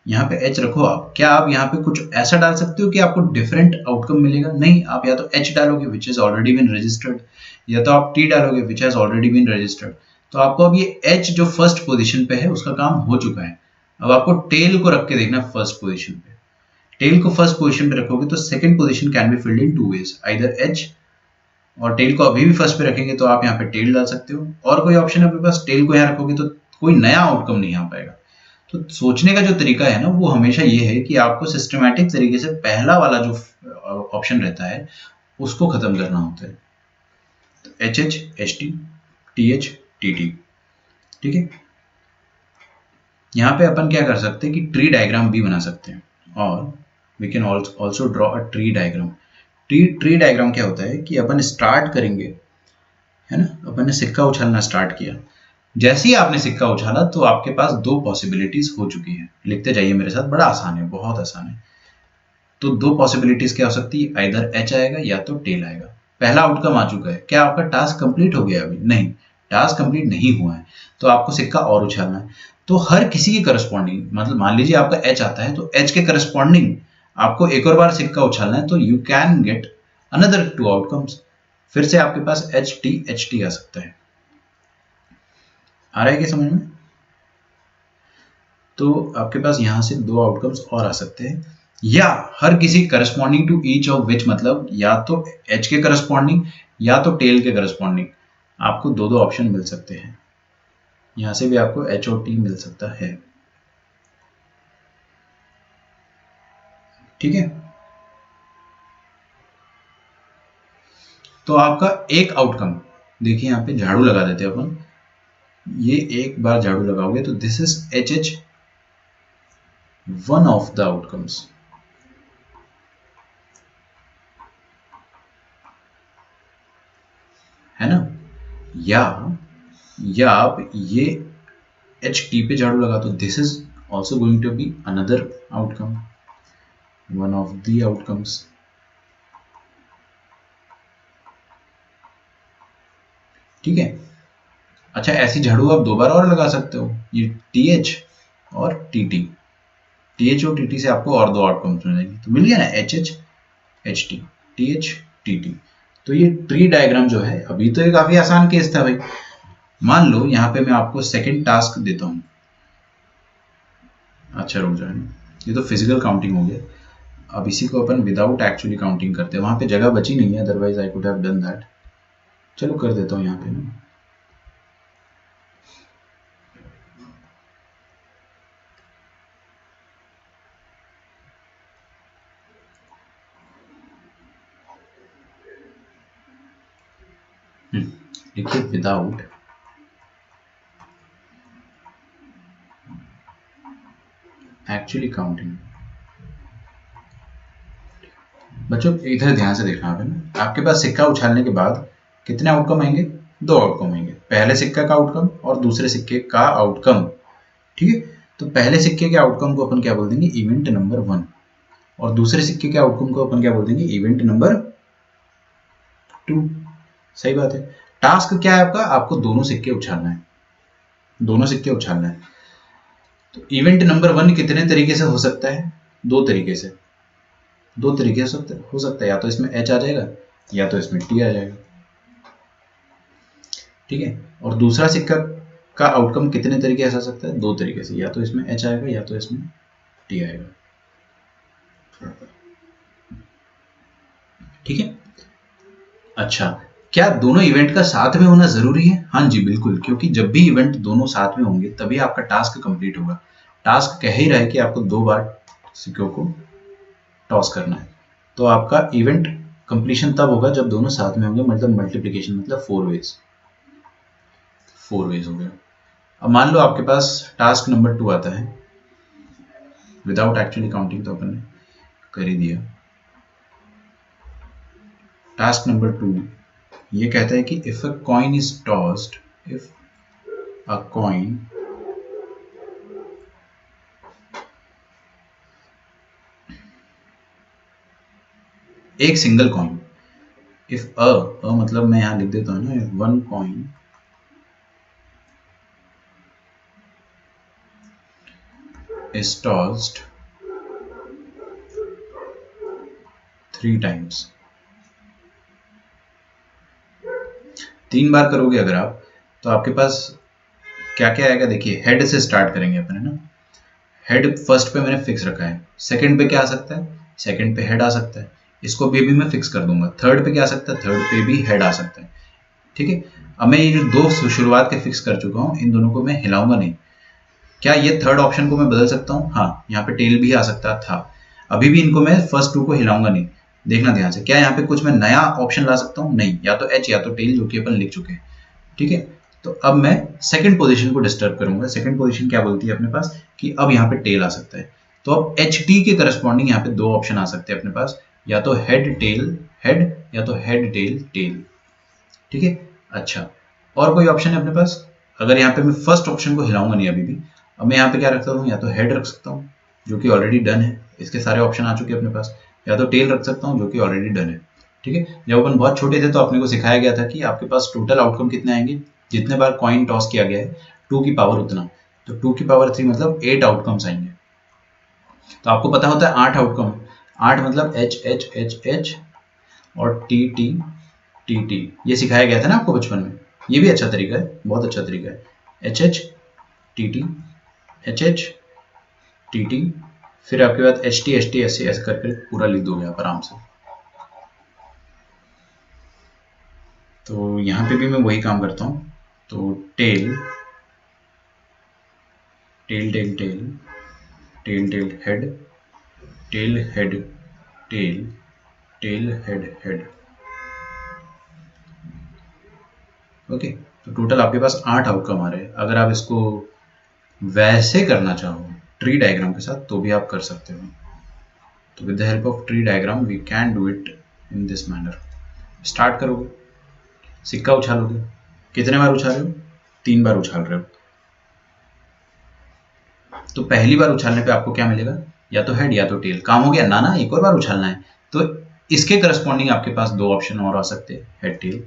यहाँ पे एच रखो। आप क्या आप यहाँ पे कुछ ऐसा डाल सकते हो कि आपको डिफरेंट आउटकम मिलेगा, नहीं। आप या तो एच डालोगे which is already been registered, या तो आप टी डालोगे which has already been registered. तो आपको अब ये एच जो फर्स्ट पोजीशन पे है उसका काम हो चुका है। अब आपको टेल को रख के देखना फर्स्ट पोजीशन पे। टेल को फर्स्ट पोजीशन पे रखोगे तो second position can be filled in two ways, either H, और टेल को अभी भी फर्स्ट पे रखेंगे तो आप यहाँ पे टेल डाल सकते हो, और कोई ऑप्शन है आपके पास, टेल को यहाँ रखोगे तो कोई नया आउटकम नहीं आ पाएगा। तो सोचने का जो तरीका है ना वो हमेशा ये है कि आपको सिस्टमैटिक तरीके से पहला वाला जो ऑप्शन रहता है उसको खत्म करना होता है। तो H H, H T, T H, T T, ठीक है। यहाँ पे अपन क्या कर सकते हैं कि ट्री डायग्राम भी बना सकते हैं, और we can also draw a tree diagram. Tree diagram क्या होता है कि अपन स्टार्ट करेंगे, है ना, अपन ने सिक्का उछालना स्टार्ट किया, जैसे ही आपने सिक्का उछाला तो आपके पास दो पॉसिबिलिटीज हो चुकी है। लिखते जाइए मेरे साथ, बड़ा आसान है, बहुत आसान है। तो दो पॉसिबिलिटीज क्या हो सकती है, आइदर एच आएगा या तो टेल आएगा। पहला आउटकम आ चुका है, क्या आपका टास्क कंप्लीट हो गया? अभी नहीं, टास्क कंप्लीट नहीं हुआ है, तो आपको सिक्का और उछालना है। तो हर किसी के करस्पॉन्डिंग, मतलब मान लीजिए आपका एच आता है तो एच के करस्पॉन्डिंग आपको एक और बार सिक्का उछालना है, तो you can get another two outcomes. फिर से आपके पास एच टी आ सकता है। आ रहा है क्या समझ में? तो आपके पास यहां से दो आउटकम्स और आ सकते हैं, या हर किसी corresponding to each of which, मतलब या तो एच के करस्पॉन्डिंग या तो टेल के करस्पॉन्डिंग, आपको दो दो ऑप्शन मिल सकते हैं। यहां से भी आपको एच और टी मिल सकता है, ठीक है। तो आपका एक आउटकम, देखिए यहाँ पे झाड़ू लगा देते हैं अपन, ये एक बार झाड़ू लगाओगे तो this is H H, one of the outcomes, है ना। या आप ये एच टी पे झाड़ू लगा तो this is also going to be another outcome, one of the outcomes, ठीक है। अच्छा, ऐसी झाड़ू आप दो बार और लगा सकते हो, ये टी एच और टी टी, टी एच और टी टी से आपको और दो आउटकम्स मिल जाएंगे, तो मिल गया ना, H H, H T, T H, T T. तो ये ट्री डायग्राम जो है, अभी तो ये काफी आसान केस था भाई। मान लो यहाँ पे मैं आपको सेकंड टास्क देता हूँ, अच्छा रुक जाए, ये तो फिजिकल काउंटिंग हो गया। अब इसी को अपन विदाउट एक्चुअली काउंटिंग करते हैं, वहां पे जगह बची नहीं है, otherwise I could have done that. चलो कर देता हूँ यहाँ पे ना। लिखिए विदाउट एक्चुअली काउंटिंग। बच्चों इधर ध्यान से देखना है ना, आपके पास सिक्का उछालने के बाद कितने आउटकम आएंगे? दो आउटकम आएंगे, पहले सिक्का का आउटकम और दूसरे सिक्के का आउटकम, ठीक है। तो पहले सिक्के के आउटकम को अपन क्या बोल देंगे, इवेंट नंबर 1, और दूसरे सिक्के के आउटकम को अपन क्या बोल देंगे, इवेंट नंबर 2। सही बात है। टास्क क्या है आपका, आपको दोनों सिक्के उछालना है, दोनों सिक्के उछालना है। तो इवेंट नंबर 1 कितने तरीके से हो सकता है, दो तरीके से, दो तरीके से हो सकता है, या तो इसमें एच आ जाएगा या तो इसमें टी आ जाएगा, ठीक है। और दूसरा सिक्का का आउटकम कितने तरीके से आ सकता है? दो तरीके से, या तो इसमें एच आएगा या तो इसमें टी आएगा। ठीक है। अच्छा, क्या दोनों इवेंट का साथ में होना जरूरी है? हाँ जी बिल्कुल, क्योंकि जब भी इवेंट दोनों साथ में होंगे तभी आपका टास्क कंप्लीट होगा। टास्क कह ही रहा है कि आपको 2 बार सिक्कों को टॉस करना है, तो आपका इवेंट कंप्लीशन तब होगा जब दोनों साथ में होंगे, मतलब मल्टीप्लिकेशन, मतलब 4 वेज हो गया। अब मान लो आपके पास टास्क नंबर 2 आता है, विदाउट एक्चुअली काउंटिंग तो अपन ने कर ही दिया। टास्क नंबर 2 ये कहता है कि if a coin is tossed, if a coin एक सिंगल कॉइन, इफ अ मतलब मैं यहां लिख देता हूं ना, if one coin is tossed 3 times, 3 बार करोगे अगर आप, तो आपके पास क्या क्या आएगा? देखिए, हेड से स्टार्ट करेंगे अपन, है ना। हेड फर्स्ट पे मैंने फिक्स रखा है, सेकंड पे क्या आ सकता है? सेकंड पे हेड आ सकता है, इसको भी मैं फिक्स कर दूंगा। थर्ड पे क्या आ सकता है? थर्ड पे भी हेड आ सकता है। ठीक है। अब मैं ये जो दो शुरुआत के फिक्स कर चुका हूँ, इन दोनों को मैं हिलाऊंगा नहीं। क्या ये थर्ड ऑप्शन को मैं बदल सकता हूँ? हाँ, यहाँ पे टेल भी आ सकता था। अभी भी इनको मैं फर्स्ट 2 को हिलाऊंगा नहीं। देखना ध्यान से, क्या यहाँ पे कुछ मैं नया ऑप्शन ला सकता हूँ? नहीं, या तो एच या तो टेल, जो कि अपन लिख चुके हैं। ठीक है। तो अब मैं सेकंड पोजीशन को डिस्टर्ब करूंगा। सेकंड पोजीशन क्या बोलती है अपने पास कि अब यहाँ पे टेल आ सकता है। तो अब एच टी के करस्पॉन्डिंग यहाँ पे 2 ऑप्शन आ सकते हैं अपने पास, या तो हेड टेल हेड, या तो हेड टेल टेल। ठीक है। अच्छा, और कोई ऑप्शन है अपने पास? अगर यहाँ पे मैं फर्स्ट ऑप्शन को हिलाऊंगा नहीं अभी भी, अब मैं यहाँ पे क्या रख सकता हूँ? या तो हेड रख सकता हूँ, जो कि ऑलरेडी डन है, इसके सारे ऑप्शन आ चुके हैं अपने पास, या तो टेल रख सकता हूँ, जो कि ऑलरेडी डन है। ठीक है। जब अपन बहुत छोटे थे तो अपने को सिखाया गया था कि आपके पास टोटल आउटकम कितने आएंगे, जितने बार कॉइन टॉस किया गया है 2 की पावर उतना, तो 2 की पावर 3 मतलब 8 आउटकम्स आएंगे। तो आपको पता होता है 8 आउटकम, 8 मतलब एच एच एच एच और टी टी टी टी, ये सिखाया गया था ना आपको बचपन में। ये भी अच्छा तरीका है, बहुत अच्छा तरीका है। H H T T, H H T T, फिर आपके बाद एच टी ऐसे ऐसे करके पूरा लिख दोगे आप आराम से। तो यहाँ पे भी मैं वही काम करता हूँ। तो tail tail tail tail tail tail head, tail head tail, tail head head. Okay. तो टोटल आपके पास 8 आउटकम आ रहे हैं। अगर आप इसको वैसे करना चाहो ट्री डायग्राम के साथ तो भी आप कर सकते हो। तो with the help of tree diagram we can do it in this manner. Start करोगे, सिक्का उछालोगे, कितने बार उछाल रहे हो? 3 बार उछाल रहे हो। तो पहली बार उछालने पे आपको क्या मिलेगा? या तो हेड या तो टेल। काम हो गया ना? ना, एक और बार उछालना है। तो इसके करस्पॉन्डिंग आपके पास 2 ऑप्शन और आ सकते हैं, हेड टेल,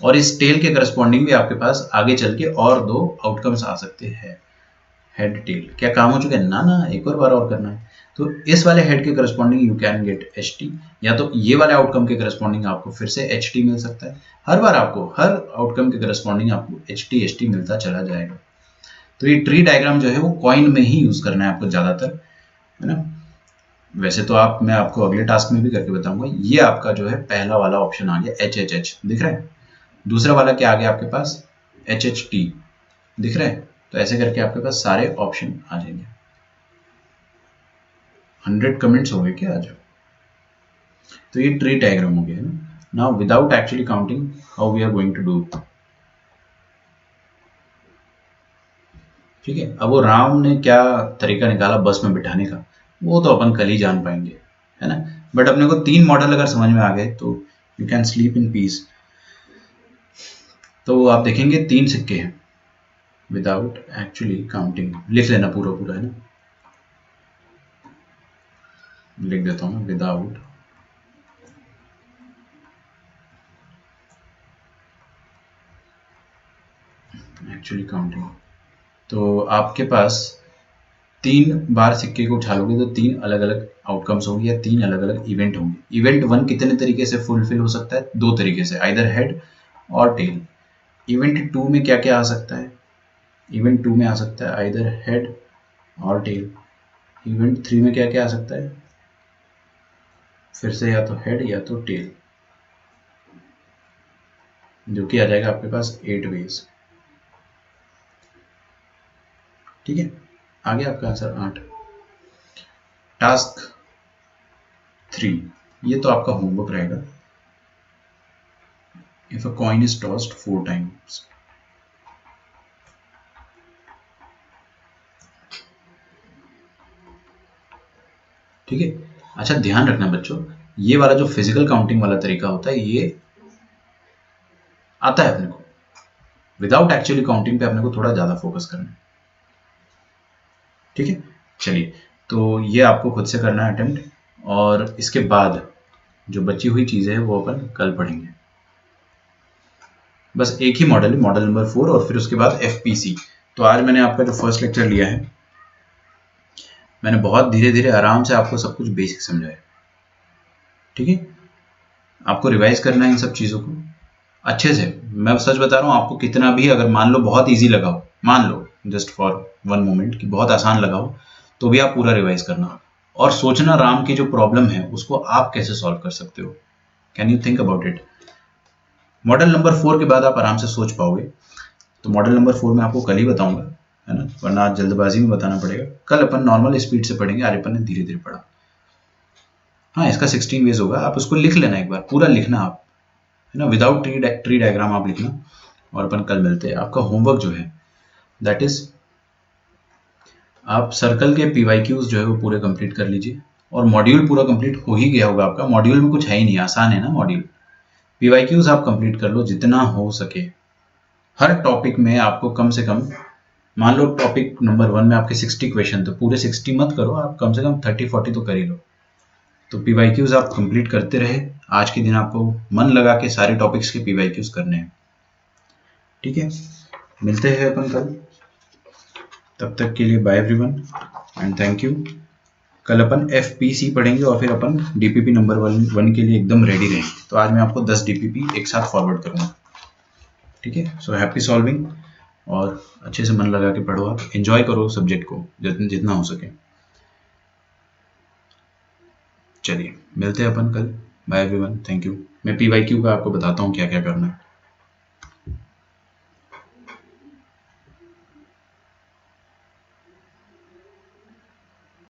और इस टेल के करस्पॉन्डिंग भी आपके पास आगे चल के और 2 आउटकम्स आ सकते हैं, हेड टेल। क्या काम हो चुका है? ना ना, एक और बार और करना है। तो इस वाले हेड के corresponding you can gate H T, या तो ये वाले आउटकम के करस्पॉन्डिंग आपको फिर से एच टी मिल सकता है। हर बार आपको हर आउटकम के करस्पॉन्डिंग आपको एच टी मिलता चला जाएगा। तो ये ट्री डायग्राम जो है वो कॉइन में ही यूज करना है आपको ज्यादातर, है ना। वैसे तो मैं आपको अगले टास्क में भी करके बताऊंगा। ये आपका जो है पहला वाला ऑप्शन आ गया, एच एच एच दिख रहा है। दूसरा वाला क्या आ गया आपके पास? एच एच टी दिख रहा है। तो ऐसे करके आपके पास सारे ऑप्शन आ जाएंगे। 100 कमेंट्स हो गए क्या आज? तो ये ट्री डायग्राम हो गया है ना। Now without actually counting how we are going to do. ठीक है। अब वो राम ने क्या तरीका निकाला बस में बिठाने का, वो तो अपन कल ही जान पाएंगे, है ना। बट अपने को 3 मॉडल अगर समझ में आ गए तो you can sleep in peace. तो आप देखेंगे 3 सिक्के हैं विदाउट एक्चुअली काउंटिंग। लिख लेना पूरा पूरा, है ना। लिख देता हूँ विदाउट एक्चुअली काउंटिंग। तो आपके पास 3 बार सिक्के को उछालोगे तो 3 अलग अलग आउटकम्स होंगे, या 3 अलग अलग इवेंट होंगे। इवेंट 1 कितने तरीके से फुलफिल हो सकता है? 2 तरीके से, आइदर हेड और टेल। इवेंट 2 में क्या क्या आ सकता है? इवेंट 2 में आ सकता है आइदर हेड और टेल। इवेंट 3 में क्या क्या आ सकता है, फिर से या तो हेड या तो टेल, जो कि आ जाएगा आपके पास 8 वेज। ठीक है, आ गया आपका आंसर 8। टास्क 3, ये तो आपका होमवर्क रहेगा। If a coin is tossed 4 times, ठीक है। अच्छा ध्यान रखना बच्चों, ये वाला जो फिजिकल काउंटिंग वाला तरीका होता है ये आता है अपने को, विदाउट एक्चुअली काउंटिंग पे अपने को थोड़ा ज्यादा फोकस करना है। ठीक है, चलिए तो ये आपको खुद से करना है अटेम्प्ट, और इसके बाद जो बची हुई चीजें हैं वो अपन कल पढ़ेंगे। बस एक ही मॉडल है, मॉडल नंबर 4, और फिर उसके बाद एफपीसी। तो आज मैंने आपका जो फर्स्ट लेक्चर लिया है, मैंने बहुत धीरे धीरे आराम से आपको सब कुछ बेसिक समझाया। ठीक है, आपको रिवाइज करना है इन सब चीज़ों को अच्छे से। मैं सच बता रहा हूँ, आपको कितना भी अगर मान लो बहुत इजी लगा हो, मान लो जस्ट फॉर वन मोमेंट कि बहुत आसान लगा हो, तो भी आप पूरा रिवाइज करना और सोचना राम की जो प्रॉब्लम है उसको आप कैसे सॉल्व कर सकते हो। Can you think about it. Model number 4 के बाद आप आराम से सोच पाओगे। तो मॉडल नंबर 4 में आपको कल ही बताऊंगा, है ना, वरना आज जल्दबाजी में बताना पड़ेगा। कल अपन नॉर्मल स्पीड से पढ़ेंगे, आज अपन ने धीरे धीरे पढ़ा। हाँ, इसका 16 वेज होगा, आप उसको लिख लेना, एक बार पूरा लिखना आप, है ना, विदाउट ट्री डायग्राम आप लिखना। और अपन कल मिलते हैं। आपका होमवर्क जो है दैट इज, आप सर्कल के पीवाईक्यूज जो है वो पूरे कंप्लीट कर लीजिए, और मॉड्यूल पूरा कंप्लीट हो ही गया होगा आपका। मॉड्यूल में कुछ है ही नहीं, आसान है ना मॉड्यूल। पीवाईक्यूज आप कंप्लीट कर लो जितना हो सके। हर टॉपिक में आपको कम से कम, मान लो टॉपिक नंबर 1 में आपके 60 क्वेश्चन, तो पूरे 60 मत करो, आप कम से कम 30-40 तो कर ही लो। तो पीवाईक्यूज आप कंप्लीट करते रहे। आज के दिन आपको मन लगा के सारे टॉपिक्स के पीवाईक्यूज करने हैं। ठीक है, मिलते हैं अपन कल, तब तक के लिए bye everyone and thank you. कल अपन एफपीसी पढ़ेंगे और फिर अपन डीपीपी नंबर 1 के लिए एकदम रेडी रहेंगे। तो आज मैं आपको 10 डीपीपी एक साथ फॉरवर्ड करूंगा। ठीक है, सो हैप्पी सॉल्विंग, और अच्छे से मन लगा के पढ़ो, आप एंजॉय करो सब्जेक्ट को जितना हो सके। चलिए मिलते हैं अपन कल, बाय एवरीवन, थैंक यू। मैं पीवाईक्यू का आपको बताता हूँ क्या क्या करना है।